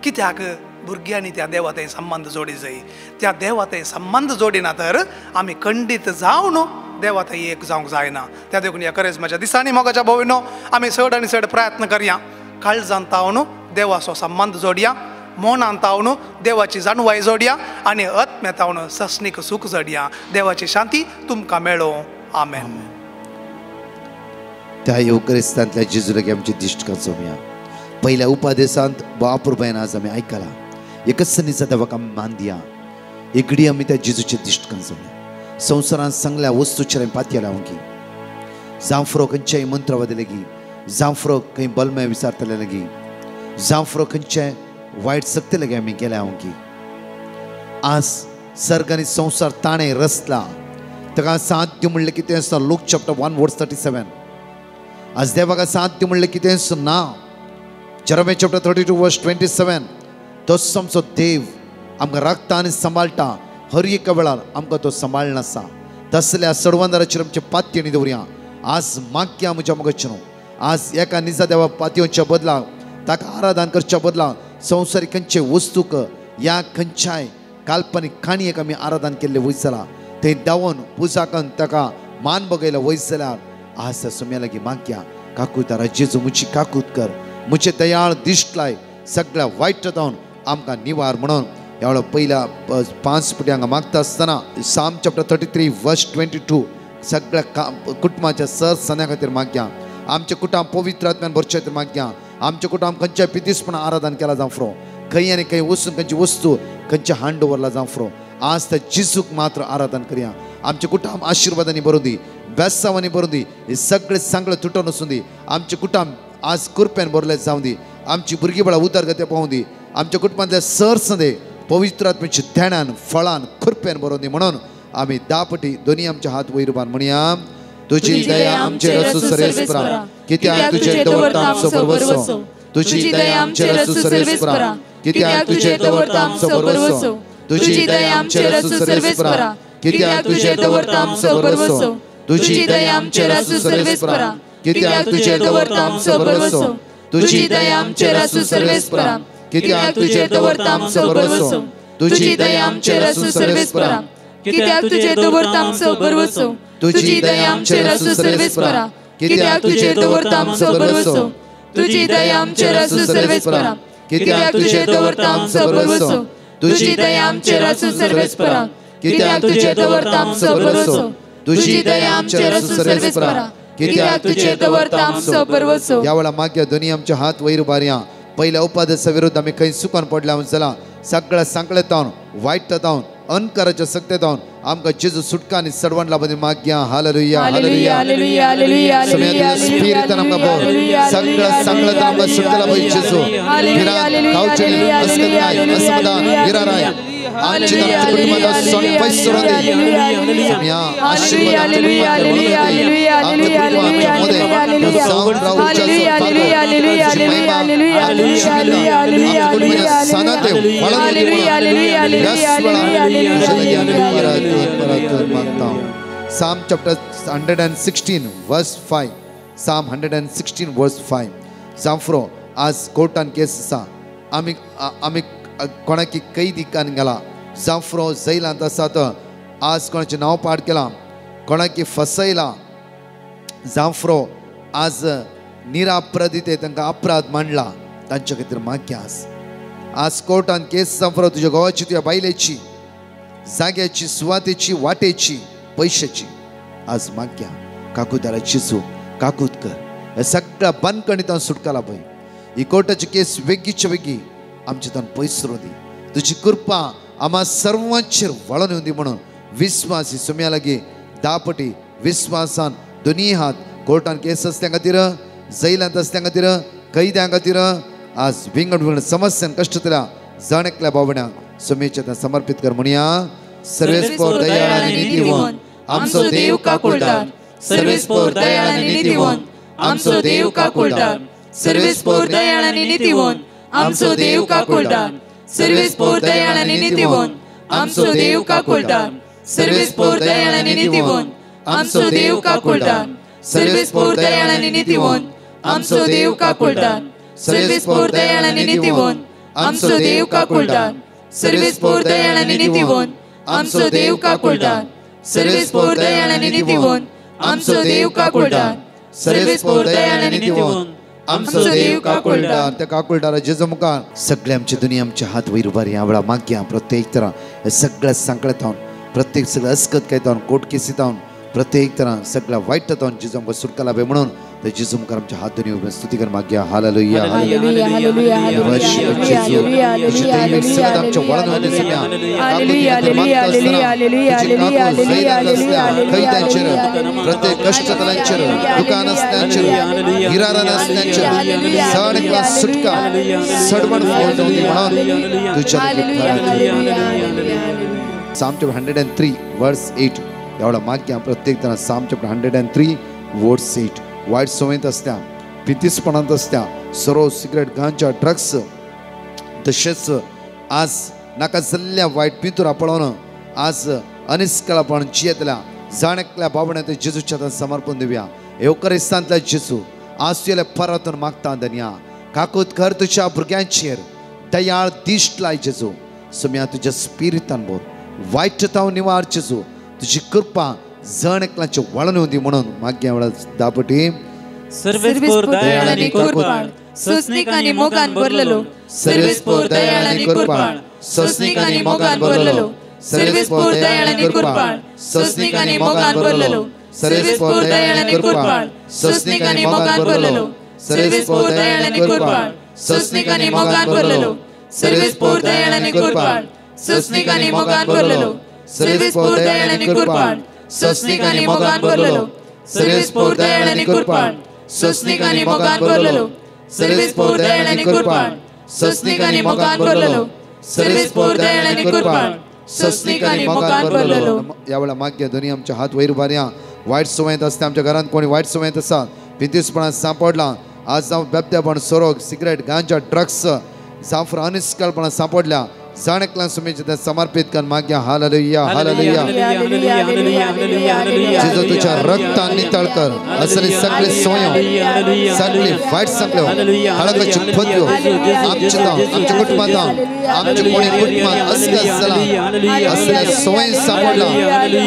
कित्याक भुरग्यांनी त्या देवा थंय संबंध जोडी जाय त्या देवा थंय संबंध जोडिना तर आमी खंडीत जावन देवा थंय एक जावंक जायना त्या देखून ह्या करेजमाच्या दिसांनी मोगाच्या भोविनो आमी चड आनी चड प्रयत्न करया काळजांत तावन देवाचो संबंध जोडया मोनान तावन देवाची जाणवाय जोडया आनी आत्म्या तावन सस्नीक सूख जोडया देवाची शांती तुमकां मेळो आमेन. त्या येवकरिस्तांतल्या जेजूलागी आमची दिश्ट करचोवया पहिल्या उपादेशांत बापूरबायन आज आमी आयकला एकच सनीचा देवाक आमी मान दिया एगडी आमी त्या जेजूचे दिश्ट करचोवया संवसारांत सांगल्या वस्तूचेर पातये लावंकी जावं खंयच्याय मंत्रवादी लेगी जावं खंय बलमे विचारतले लेगी जावं खंयचे वायट सक्ती लेगी आमी गेल्या हांवकी आज सर्ग आनी संवसार ताणें रचला ताका साथ दिवं म्हणलें कितें आसता लूक चॅप्टर 1 वर्स 37 आज देवाका साथ दिवं म्हणलें कितें आसता ना जेरेमिया चॅप्टर 32 वर्स 27 तोच आमचो देव आमकां राखता आनी सांबाळटा हर एका वेळार आमकां तो सांबाळन आसा तसल्या सडवंदाराचेर आमचे पातयेनी दवरया आज मागया म्हज्या मोगाचें आज एका निजा देवा पातयेच्या बदलाक ताका आराधन करच्या बदलाक संवसारी खंयचे वस्तूक या खंयच्याय काल्पनीक काणयेक आमी आराधन केल्ले वयसला थंय दावून पुजा करून ताका मान बगयला वयस जाल्यार आज त्या सुम्या लागीं मागया काकूत जेजू मुची काकूत कर मुचे दयाळ दिश्ट लाय सगळ्या वायट जावन आमकां निवार म्हणून ह्या वेळा पहिल्या 5 पुटी हांगा मागता आसतना साम चॅप्टर 33 वर्स 22 सगळ्या कुटुंबाच्या सर सन्या खातीर मागया आमचे कुटुंब पवित्र आत्म्यान भरचे खातीर मागया आमचे कुटुंब खंयच्या पितीसपणां आराधन केला जावं फ्रो खंय आनी खंय वचून खंयची वस्तू खंयच्या हांड दवरला जावं फ्रो आज त्या जिजूक मात्र आराधन करया आमचे कुटुंब आशिर्वादांनी भरून दी बेसावांनी भरून दी हे सगळे सांगळे तुटून वचून दी आमचे कुटुंब आज कृपेन भरले जावं दी आमची भुरगीं बाळां उदरगती पावूं दी आमच्या कुटुंबांतले सर संदे पवित्र आत्म्याच्या ध्यानान फळान कृपेन भरून दी म्हणून आमी 10 पटी दोनी आमचे हात वयर उबार म्हणया तुझी दया आमचेर असू सर्वेस्परा कित्याक तुझे दवरता आमचो बरवसो तुझी दया आमचेर असू सर्वेस्परा कित्याक तुझे दवरता आमचो बरवसो तुझी दया आमचेर असू सर्वेस्परा कित्याक तुझे दवरता आमचो बरवसो तुझी दया आमचेर असू सर्वेस्परा कित्याक तुझे दवरता आमचो बरवसो तुझी दया आमचेर असू सर्वेस्परा कित्याक तुझे दवरता आमचो बरवसो तुझी दया आमचेर असू सर्वेस्परा कित्याक तुझे दवरता आमचो बरवसो तुझी दया आमचेर असू सर्वेस्परा कित्याक तुझे दवरता आमचो बरवसो तुझी दया आमचेर असू सर्वेस्परा कित्याक तुझे दवरता आमचो बरवसो तुझी दया आमचेर असू सर्वेस्परा कित्याक तुझे दवरता आमचो बरवसो तुझी दया आमचेर असू सर्वेस्परा कित्याक तुझे दवरता आमचो बरवसो ह्या वेळा मागया दोनी आमचे हात वयर उबारया पहिल्या उपदेशा विरुद्ध आमी खंय चुकोन पडल्या जाल्यार सगळ्या सांकळेतावन वायटातावन अनकाराच्या सक्तेतावन आमकां जेजू सुटका आनी सडवण लाभदी मागया hallelujah hallelujah hallelujah hallelujah hallelujah स्पिरितान आमकां बोल सगळ्या सांकळेतान आमकां सुटका लाभदी जेजू हालेलुया हालेलुया हालेलुया असमदान निराराय आमची कुटुंबाला सोन पैसरो दे सम्या आशीर्वाद Psalm chapter 116 verse 5 Psalm 116 verse 5 जांफ्रो आज कोर्टान केस आसा आमी कोणाकी कैदी कान गेला जांफ्रो जैलांत आसा तो आज कोणाचें नांव पाड केलां कोणाकी फसयला जांफ्रो आज निरापराधिते तांकां अपराध मांडला तांचे खातीर माग्या आज कोर्टान केस जांफ्रो तुज्या घोवाची तुज्या बायलेची जाग्याची सुवातेची वाटेची पैशाची आज माग्या काकूदारा चिसू काकूत कर हे सगळ्या बंदकणींतल्यान सुटकाला पळय ही कोर्टाची केस वेगीच्या वेगी आमचेतान पयसरो दी तुजी कृपा आम्हा सर्वांचेर वळोन येवं दी म्हणून विस्वास ही सुम्या लागीं दापटी विस्वासान दोनी हात कोर्टान केस आसल्या खातीर जैलांत आसल्या खातीर कैद्यां खातीर आज विंगड विंगड समस्यान कश्टतल्या जण एकल्या बाबड्यांक सुमेच्या समर्पित कर म्हणया सर्वेस्पोर दयाळ आनी नितीवन आमचो देव काकुळदार सर्वेस्पोर दयाळ आनी नितीवन आमचो देव काकुळदार सर्वेस्पोर दयाळ आनी नितीवन आमचो देव काकुळदार सर्वेस्पोर दयाळ आनी नितीवन आमचो देव काकुळदार सर्वेस्पोर दयाळ आनी नितीवन आमचो देव काकुळदार सर्वेस्पोर दयाळ आनी नितीवन आमचो देव काकुळदार सर्वेस्पोर दयाळ आनी नितीवन आमचो देव काकुळदार सर्वेस्पोर दयाळ आनी नितीवन आमचो देव काकुळदार सर्वेस्पोर दयाळ आनी नितीवन आमचो देव काकुळदार सर्वेस्पोर दयाळ आनी नितीवन आमचो देव काकुळदार त्या काकुळदारा जेजू मुखार सगळे आमचे दुनिया आमचे हात वयर उबारी आवळा माग्या प्रत्येक तरां हे सगळ्या सांकळेतावन प्रत्येक सगळं अस्कत कायतावन कोर्ट केसीतावन प्रत्येक तरां सगळ्या वायट तावन जेजू आमकां सुटका लाभे म्हणून ते जेजू मुखार आमच्या हात दोनी उबे स्तुती कर माग्या hallelujah hallelujah hallelujah hallelujah hallelujah आमच्या वळण होते सगळ्या hallelujah hallelujah hallelujah hallelujah hallelujah hallelujah कैद्यांचेर प्रत्येक कष्टतल्यांचेर दुकान असल्यांचेर हिरारान असल्यांचेर सगळ्या सुटका सडवण फोड जावं दी म्हणून तुझ्या Psalm chapter 103 verse 8 एवढा माग्या प्रत्येक तना Psalm chapter 103 verse 8 वाईट सवयींत असत्या पितीसपणांत असत्या सरो सिगरेट गांजा ड्रग्स तशेंच आज नाका जाल्ल्या वायट पितूर पळोवन आज अनिश्कळपण जियेतल्या जाणेकल्या बाबड्या जेजूच्या समर्पण दिवया येवकरिस्तांतल्या जेजू आसुयेले परतून मागता धन्या काकूत कर तुझ्या भुरग्यांचेर दयाळ दिश्ट लाय जेजू सुम्या तुझ्या स्पिरितान बोर वायटताव निवार जेजू तुझी कृपा जण एकल्याचे वळण येवं दी म्हणून माग्या वेळा दापटी सर्वेस्पोर दयाळ आनी कृपाळ सोसनीक आनी मोगान भरलेलो सर्वेस्पोर दयाळ आनी कृपाळ सोसनीक आनी मोगान भरलेलो सर्वेस्पोर दयाळ आनी कृपाळ सोसनीक आनी मोगान भरलेलो सर्वेस्पोर दयाळ आनी कृपाळ सोसनीक आनी मोगान भरलेलो सर्वेस्पोर दयाळ आनी कृपाळ सोसनीक आनी मोगान भरलेलो सर्वेस्पोर दयाळ आनी कृपाळ सोसनीक आनी मोगान भरलेलो सर्वेस्पोर दयाळ आनी कृपाळ सोसनीक आनी मोगान भरलेलो सर्वेस्पोर दयाळ आनी कृपाळ सोसनीक आनी मोगान भरलेलो सर्वेस्पोर दयाळ आनी कृपाळ सोसनीक आनी मोगान भरलेलो सर्वेस्पोर दयाळ आनी कृपाळ सोसनीक आनी मोगान भरलेलो या वेळा माग्या दोनी आमच्या हात वयर उबारया वायट सवयींत आसता आमच्या घरांत कोणी वायट सवयींत आसा पितीसपणांत सांपडला आज जावं बेबदेपण सोरोग सिगरेट गांजा ड्रग्स जावं अनिश्कळपणां सांपडल्या जाणेकल्या सुमेच्या समर्पित कर माग्या हालेलुया हालेलुया जेजू तुझ्या रक्तान नितळ कर असली सगळे सोयो सगळे वाईट सगळे हळकाची पद्यो आमच्या कुटुंबात आमच्या कोणी कुटुंबात असल्या जाला असल्या सोयी सांपडला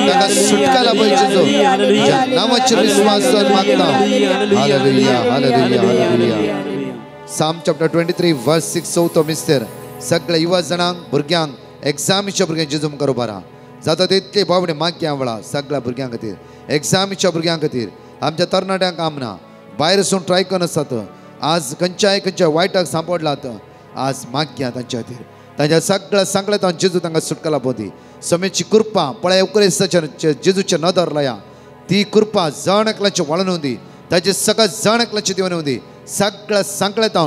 ताका सुटका लाभय जेजू तुझ्या नावाचेर विश्वास मागता hallelujah hallelujah hallelujah Psalm chapter 23 verse 6 चौथो मिस्टर सगळ्या युवा जणांक भुरग्यांक एग्जामीच्या भुरग्यांक जेजू मुखार उबा राहा जाता तितले बाबडे माग्या वेळा सगळ्या भुरग्यां खातीर एग्जामीच्या भुरग्यां खातीर आमच्या तरणाट्यांक काम ना भायर वचून ट्राय करून आसात आज खंयच्या वायटाक सांपडलात आज माग्या तांच्या खातीर तांच्या सगळ्या सांगल्यात जेजू तांकां सुटका लाभोदी समेची कृपा पळय उकरेसाच्या जेजूच्या नदर लाया ती कृपा जण एकल्याचे वळण दी ताचे सगळ्या जण एकल्याचे दिवन दी सगळ्या सांगल्यात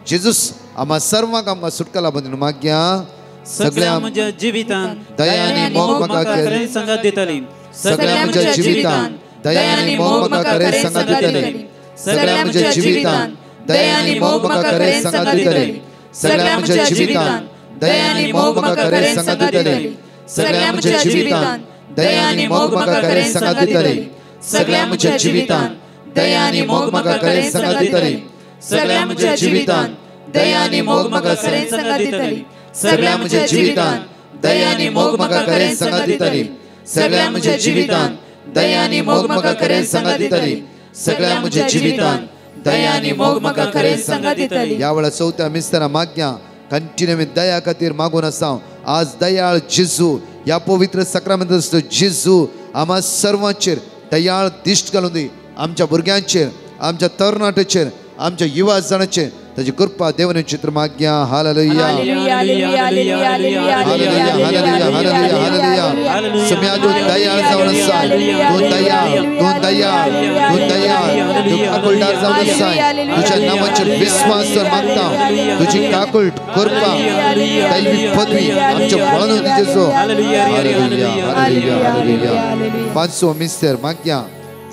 जेजूस आम्हा सर्वांक आमकां सुटका लाभोदी माग्या सगळ्या म्हज्या जिवितान दयाने मोग म्हाका खरें संगत दितली सगळ्या म्हज्या जिवितान दयाने मोग म्हाका खरें संगत दितली सगळ्या म्हज्या जिवितान दयाने मोग म्हाका खरें संगत दितली सगळ्या म्हज्या जिवितान दयाने मोग म्हाका खरें संगत दितली सगळ्या म्हज्या जिवितान दयाने मोग म्हाका खरें संगत दितली सगळ्या म्हज्या जिवितान दयाने मोग म्हाका खरें संगत दितली सगळ्या म्हज्या जिवितान दयाने मोग म्हाका खरें संगत दितली सगळ्या म्हज्या जिवितान दयाने मोग म्हाका खरें संगत दितली सगळ्या म्हज्या जिवितान दयाने मोग म्हाका खरें संगत दितली सगळ्या म्हज्या जिवितान दयाने मोग म्हाका खरें संगत दितली. ह्या वेळा चवथ्या मिस्तारा मागया कंटिन्यू दया खातीर मागून आसा. आज दयाळ जेजू ह्या पवित्र सक्रामेंत जेजू आम्हा सर्वांचेर दयाळ दिश्ट घालून दी. आमच्या भुरग्यांचेर, आमच्या तरणाट्याचेर, आमच्या युवा जणांचेर ताची कृपा देवाने चित्र मागया. हालेलुया सुम्या तू दयाळ जावन आसा. तू दयाळ, तू दयाळ, तू दयाळ, तू काकुळटार जावन आसा. तुझ्या नावाचेर विश्वास मागता. तुझी काकुळट कृपा दैवी पदवी आमच्या वळून दी जेजू. Hallelujah hallelujah hallelujah. पांचवो मिस्टर मागया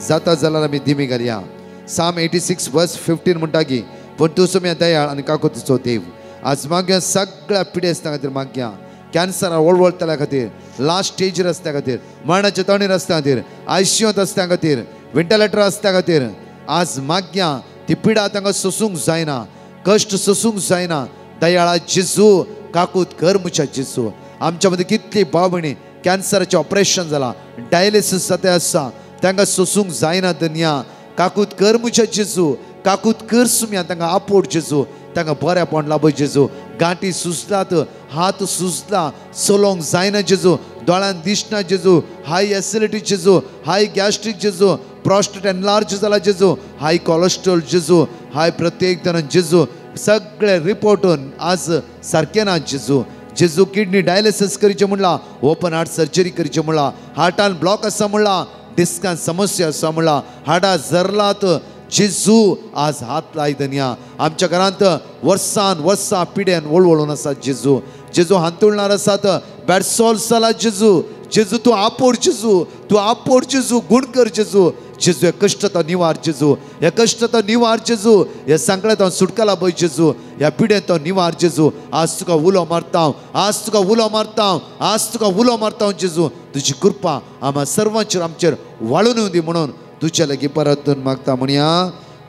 जाता जाल्यार आमी दिमी घालया. साम 86 वर्स 15 म्हणटा की पण तूं सुम्या दयाळ आनी काकुतीचो देव. आज मागया सगळ्या पिढी आसता खातीर मागया. कॅन्सरार वळवळतल्या खातीर, लास्ट स्टेजीर आसल्या खातीर, मरणाच्या तोंडीर आसल्या खातीर, आयसीयूत आसल्या खातीर, वेंटिलेटर आसल्या खातीर आज मागया ती पिडा तांकां सोसूंक जायना, कश्ट सोसूंक जायना. दयाळा जेजू काकूत कर मुच्या जेजू. आमच्या मदीं कितली भाव भयणी कॅन्सराचें ऑपरेशन जाला, डायलिसीस जाता आसा, तांकां सोसूंक जायना. दुनिया काकूत कर मुच्या जेजू. काकूत कर सुम्या तांकां आपोड जेजू. तांकां बरेपण लाभ जेजू. गांठी सुजलात, हात सुजला, चलोवंक जायना जेजू. दोळ्यान दिसना जेजू. हाय एसिडिटी जेजू, हाय गॅस्ट्रीक जेजू, प्रोस्टेट एनलार्ज जाला जेजू, हाय कोलेस्ट्रॉल जेजू, हाय प्रत्येक जाण जेजू. सगळे रिपोर्टून आज सारकें ना जेजू. जेजू किडनी डायलिसीस करचें म्हणला, ओपन हार्ट सर्जरी करचें म्हणला, हार्टान ब्लॉक आसा म्हणला, डिस्कान समस्या आसा म्हणला, हाडा जरलात जेजू आज हात लाय. दुनिया आमच्या घरांत वर्सान वर्सां पिड्यान वळवळून आसा जेजू. जेजू हांतुळणार आसात, बॅडसॉल्स जाला जेजू. जेजू तूं आपोड जेजू, तूं आपोड जेजू, गुण कर जेजू. जेजू हे कश्ट तो निवार जेजू, हे कश्ट तो निवार जेजू, हे संकटांत हांव सुटका लाभय जेजू, ह्या पिड्यान तो निवार जेजू. आज तुका उलो मारता, आज तुका उलो मारता, आज तुका उलो मारता जेजू. तुजी कृपा आम्हा सर्वांचेर आमचेर वाळून येवं दी म्हणून तुझ्या लागीं परतून मागता. म्हणया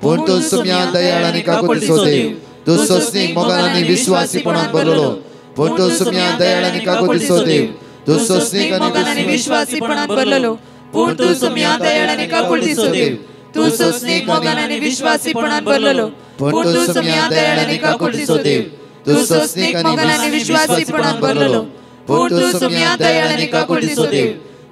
पूण तूं सुम्या दयाळ आनी काकुतीचो देव. तूं सोंसणीक मोगान आनी विश्वासीपणान भरलेलो. पूण तूं सुम्या दयाळ आनी काकुतीचो देव. तूं सोंसणीक आनी विश्वासीपणान भरलेलो. पूण तूं सुम्या दयाळ आनी काकुतीचो देव. तूं सोंसणीक मोगान आनी विश्वासीपणान भरलेलो. पूण तूं सुम्या दयाळ आनी काकुतीचो देव. तूं सोंसणीक मोगान आनी विश्वासीपणान भरलेलो. पूण तूं सुम्या दयाळ आनी काकुतीचो देव.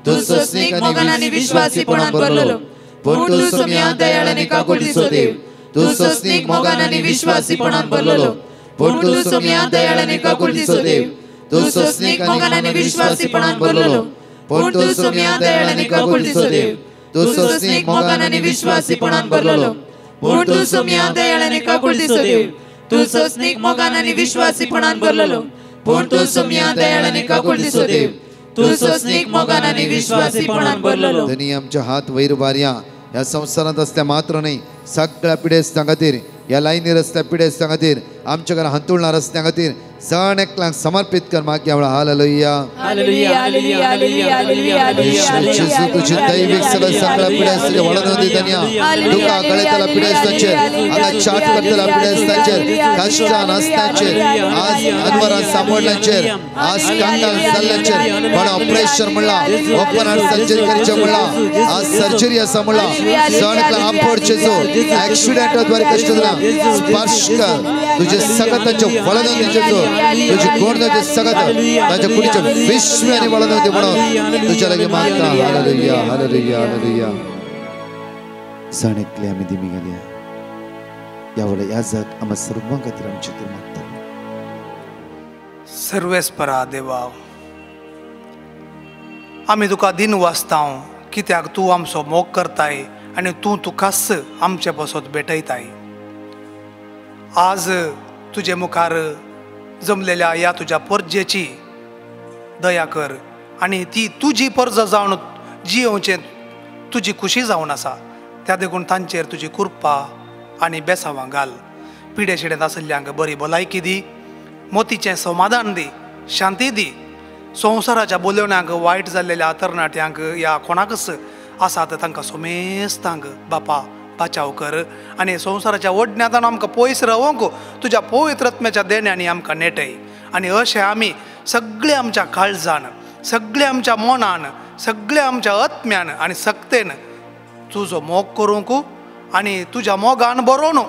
तूं सोंसणीक मोगान आनी विश्वासीपणान भरलेलो. पूण तूं सुम्या दयाळ आनी काकुतीचो देव. तूं सोंसणीक मोगान आनी विश्वासीपणान भरलेलो. पूण तूं सुम्या दयाळ आनी काकुतीचो देव. तूं सोंसणीक मोगान आनी विश्वासीपणान भरलेलो. पूण तूं सुम्या दयाळ आनी काकुतीचो देव. तूं सोंसणीक मोगान आनी विश्वासीपणान भरलेलो. पूण तूं सुम्या दयाळ आनी काकुतीचो देव. तूं सोंसणीक मोगान आनी विश्वासीपणान भरलेलो. पूण तूं सुम्या दयाळ आनी काकुतीचो देव. तूं सोंसणीक मोगान आनी विश्वासीपणान भरलेलो. धनी आमच्या हात वयर बारया. ह्या संवसारांत आसल्या मात्र न्ही, सगळ्या पिढे आसल्या खातीर, ह्या लायनीर आसल्या पिढे आसल्या खातीर, आमच्या घरा हांतुळणार आसल्या खातीर जण एकल्याक समर्पित कर मागया. Hallelujah hallelujah hallelujah hallelujah hallelujah hallelujah. जेजू तुझी दैविक सगळ्या पिढे आसले वळून दी. धन्या दुखा गळेतला पिढे आसताचेर, हांगा चाट करतला पिढे आसताचेर, कश्टान आसताचेर, आज अनवरान सांभाळल्याचेर, आज कांगाल जाल्ल्याचेर, पण ऑपरेशन म्हणला, ओपन हार्ट सर्जरी करचे म्हणला, आज सर्जरी आसा म्हणला, जण एकला आपोड जेजू, ऍक्सिडेंटाद्वारे कश्ट जाला, स्पर्श कर तुझे सगळ्याचे वळून दी जेजू. तुझी गोडण्याचे सगळं ताच्या कुडीच्या विश्वाने वळून होते म्हणून तुझ्या लगे मागता. Hallelujah hallelujah hallelujah. सण एकले आम्ही दिमी घालया. या वेळा या जग आम्हा सर्वां खातीर आमचे तूं मागता. सर्वेस्परा देवा, आमी तुका दिन वाचतां कित्याक तूं आमचो मोग करताय आनी तूं तुकाच आमचे बसत भेटयताय. आज तुजे मुखार जमलेल्या या तुझ्या परजेची दया कर आणि ती तुजी परज जावन जियोवचें तुजी खुशी जावन आसा त्या देखून तांचेर तुजी कृपा आनी बेसांवां घाल. पिडे शिडेंत आसल्ल्यांक बरी भलायकी दी, मोतीचें समाधान दी, शांती दी. संवसाराच्या बोलवण्यांक वायट जाल्लेल्या तरणाट्यांक या कोणाकच आसात तांकां सोमेस्तांक बापा बचाव कर आनी संवसाराच्या ओडण्यांतल्यान आमकां पयस रावंक तुज्या पवित्र आत्म्याच्या देण्यांनी आमकां नेटय. आनी अशें आमी सगळे आमच्या काळजान, सगळे आमच्या मनान, सगळे आमच्या आत्म्यान आनी सक्तेन तुजो मोग करूंक आनी तुज्या मोगान बरोवन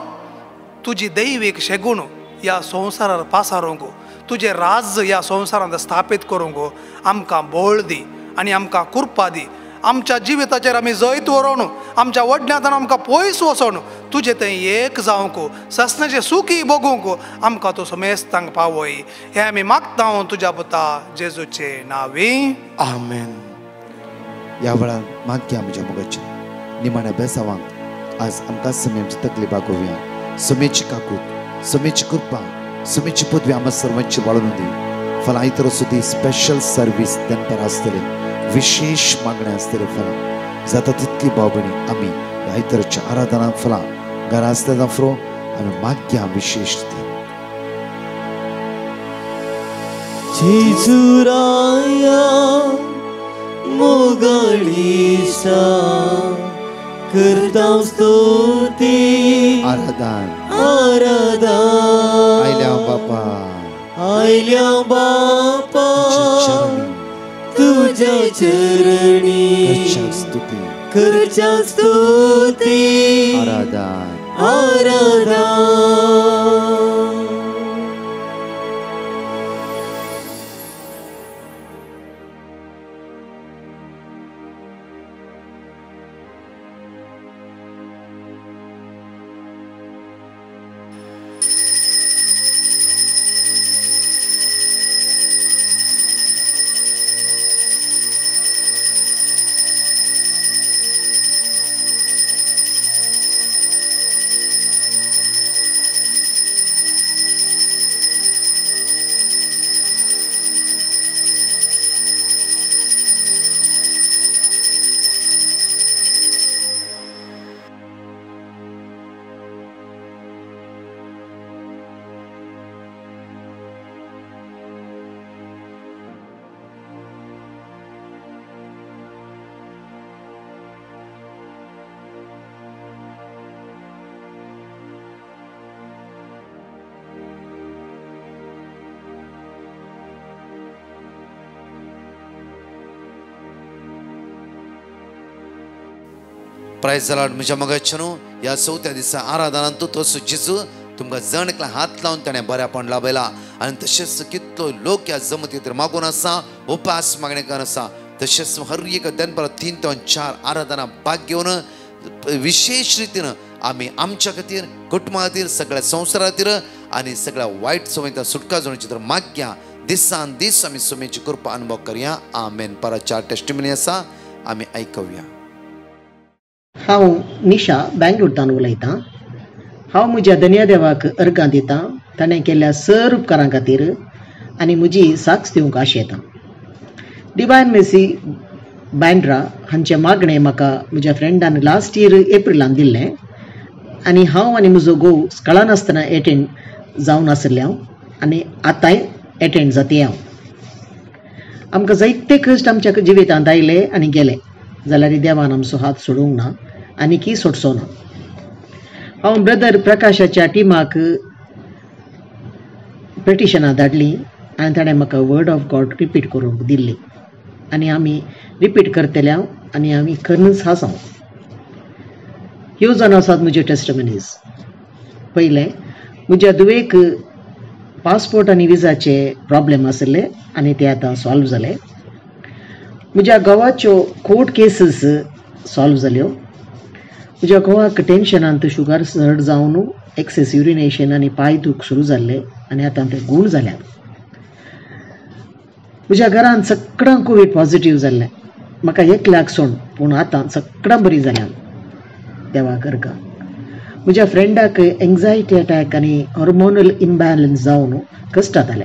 तुजी दैवीक शेगूण ह्या संवसारार पासारूंक, तुजें राज ह्या संवसारांत स्थापीत करूंक आमकां बळ दी आनी आमकां कृपा दी. आमच्या जिविताचेर आमी जैत व्हरोन, आमच्या वडण्यांतल्यान आमकां पयस वचोन तुजे थंय एक जावंक, ससनाचें सुखी भोगूंक आमकां तूं समेस्तांक पावय. हें आमी मागता तुज्या पुता जेजूचे नांवी. आमेन. ह्या वेळार मागया म्हज्या मोगाची निमाण्या बेसांवांक आज आमकां समी आमची तकलीफा गोवया. समेची काकूट, समेची कृपा, समेची पदवी आम्हा सर्वांची वाळून दी. फलां इतर सुद्दां स्पेशल सर्वीस दनपार आसतले, विशेष मागण्या आसतले फलां जाता तितली भावभयणी आमी ह्या इतरच्या आराधनाक फलां घरा आसतना फुरो आमी मागया विशेष दी. जेजुराया मोगळीसा करता स्तुती आराधन आराधन आयल्या बापा, आयल्या बापा तुझ्या चरणी स्तुती करच्या स्तुती आराधन आराधन. Praise the lord. म्हज्या मोगाचेनो ह्या 4थ्या दिसा आराधनांत तो जेजू तुमकां जणकला हात लावन ताणें बऱ्यापण लाभयला आनी तशेंच कितलो लोक ह्या जमतीर मागून आसा, उपास मागणेकार आसा. तशेंच हर एक दनपार 3 ते 4 आराधना भाग घेवन विशेष रितीन आमी आमच्या खातीर, कुटुंबा खातीर, सगळ्या संवसारा खातीर आनी सगळ्या वायट संवयता सुटका जावची तर मागया. दिसान दीस आमी सुमेची कृपा अनुभव करया. आमेन. परत 4 टेस्टिमनी आसा, आमी आयकूया. हांव निशा बेंगलोरतान उलयतां. हांव म्हज्या धन्य देवाक अर्गां दितां ताणें केल्ल्या सर उपकारां खातीर आनी म्हजी साक्ष दिवंक आशेतां. डिवायन मेसी बँड्रा हांचे मागणें म्हाका म्हज्या फ्रेंडान लास्ट इयर एप्रिलान दिल्लें आनी हांव आनी म्हजो घोव स्कळान आसतना एटेंड जावन आसले हांव आनी आतांय एटेंड जाती हांव. आमकां जायते कश्ट आमच्या जिवितांत आयले आनी गेले जाल्यार देवान आमचो हात सोडूंक ना आनीकी सोडचो ना. हांव ब्रदर प्रकाशाच्या टिमाक पेटिशनां धाडलीं आनी ताणें म्हाका वर्ड ऑफ गॉड रिपीट करूंक दिल्ली आनी आमी रिपीट करतले हांव आनी आमी खरेंच हांसांव. ह्यो जावन आसात म्हज्यो टेस्टमनीज. पयलें म्हज्या धुवेक पासपोर्ट आनी विजाचे प्रॉब्लेम आसले आनी ते आतां सॉल्व जाले. म्हज्या घोवाच्यो कोर्ट केसीस सॉल्व जाल्यो. म्हज्या घोवाक टेन्शनांत शुगर चड जावन एक्सेस युरिनेशन आनी पांय दूख सुरू जाल्ले आनी आतां ते गूण जाल्यात. म्हज्या घरांत सगळ्यांक कोवीड पॉझिटिव्ह जाल्लें. म्हाका एकल्याक सोड पूण आतां सगळ्यां बरी जाल्यात. देवाक अर्गां. म्हज्या फ्रेंडाक एंग्जायटी अटॅक आनी हॉर्मोनल इम्बॅलन्स जावन कश्ट जाताले.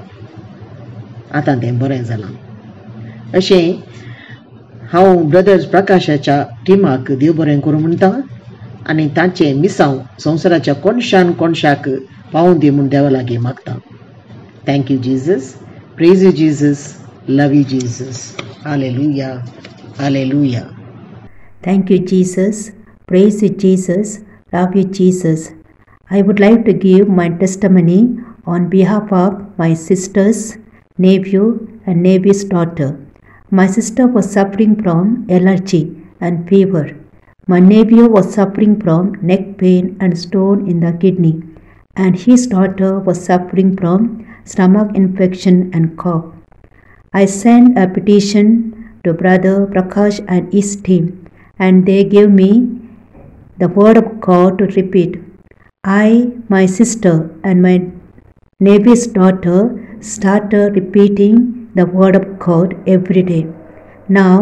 आतां तें बरें जालां. अशें हांव ब्रदर्स प्रकाशाच्या टिमाक देव बरें करूं म्हणटा आनी तांचे मिसांव संवसाराच्या कोणशाक पावूं दी म्हूण देवा लागीं मागता. Thank you Jesus. Praise you Jesus. Love you Jesus. Hallelujah. Hallelujah. Thank you, Jesus. Praise you, Jesus. Love you, Jesus. I would like to give my testimony on behalf of my sisters, nephew, and nephew's daughter. My sister was suffering from allergy and fever. My nephew was suffering from neck pain and stone in the kidney, and his daughter was suffering from stomach infection and cough. I sent a petition to Brother Prakash and his team, and they gave me the word of God to repeat. I, my sister, and my nephew's daughter started repeating the word of God every day. Now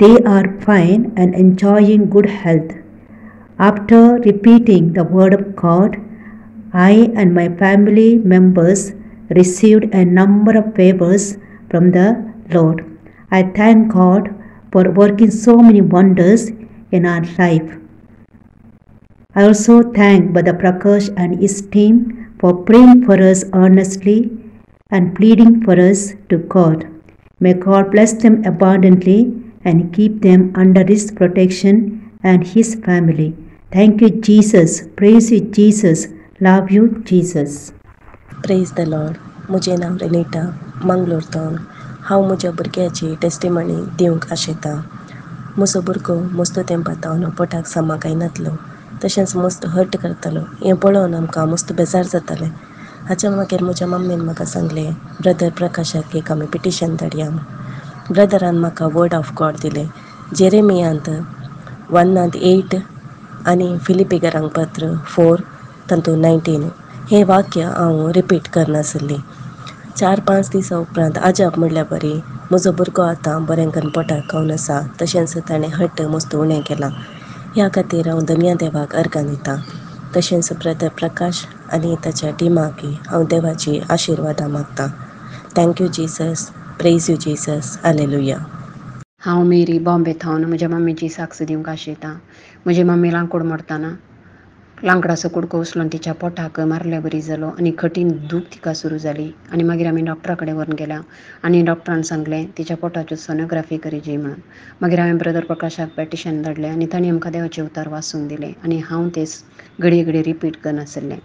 they are fine and enjoying good health. After repeating the word of God, I and my family members received a number of favors from the Lord. I thank God for working so many wonders in our life. I also thank Brother Prakash and his team for praying for us earnestly and pleading for us to God. May God bless them abundantly and keep them under His protection and His family. Thank you, Jesus. Praise you, Jesus. Love you, Jesus. Praise the Lord. म्हजें नांव रेनिटा मंगलोरतोन. हांव म्हज्या भुरग्याची testimony दिवंक आशेतां. म्हजो भुरगो मस्तो तेंपात तावन पोटाक सामाक येनातलो, तशेंच मस्त हर्ट करतालो. हें पळोवन आमकां मस्त बेजार जातालें. हाच्या मागीर म्हज्या मम्मीन म्हाका सांगलें ब्रदर प्रकाशाक एक आमी पिटिशन धाडया. ब्रदरान म्हाका वर्ड ऑफ गॉड दिलें. जेरेमियांत 1:8 आनी फिलिपिकरांक पत्र 4:19 हें वाक्य हांव रिपीट करनासली. 4-5 दिसां उपरांत आजाप म्हणल्यार बरी. म्हजो भुरगो आतां बरें करून पोटाक खावन आसा, तशेंच ताणें हट्ट मस्त उणें केलां. ह्या खातीर हांव धन्य देवाक अर्गां दितां. तशेंच ब्रदर प्रकाश आनी ताच्या टिमाकी हांव देवाची आशिर्वादां मागतां. Thank you Jesus. Praise you Jesus. Hallelujah. हांव मेरी बॉम्बे थावन म्हज्या मम्मीची साक्ष दिवंक आशेतां. म्हजी मम्मी लांकूड मोडटाना लांकडाचो कुडको उचलून तिच्या पोटाक मारल्या बरी जालो आनी कठीण दूख तिका सुरू जाली. आनी मागीर आमी डॉक्टरा कडेन व्हरून गेल्या आनी डॉक्टरान सांगलें तिच्या पोटाची सोनोग्राफी करीची म्हणून. मागीर हांवें ब्रदर प्रकाशाक पेटिशन धाडलें आनी तांणी आमकां देवाचे उतार वाचूंक दिले आनी हांव ते घडये रिपीट करनासलें.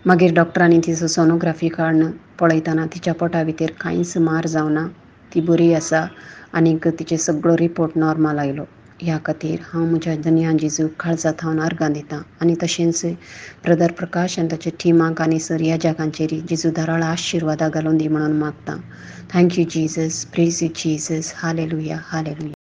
मागीर डॉक्टरांनी तिचो सोनोग्राफी काडून पळयतना तिच्या पोटा भितर कांयच मार जावना, ती बरी आसा आनीक तिचे सगळो रिपोर्ट नॉर्मल आयलो. ह्या खातीर हांव म्हज्या धन्या जेजूक काळजांत हांव अर्गां दितां आनी तशेंच ब्रदर प्रकाश आनी ताच्या टिमाक आनी सर ह्या जगांचेर जेजू धाराळ आशिर्वादां घालून दी म्हणून मागतां. Thank you Jesus. Praise you Jesus. Hallelujah. Hallelujah.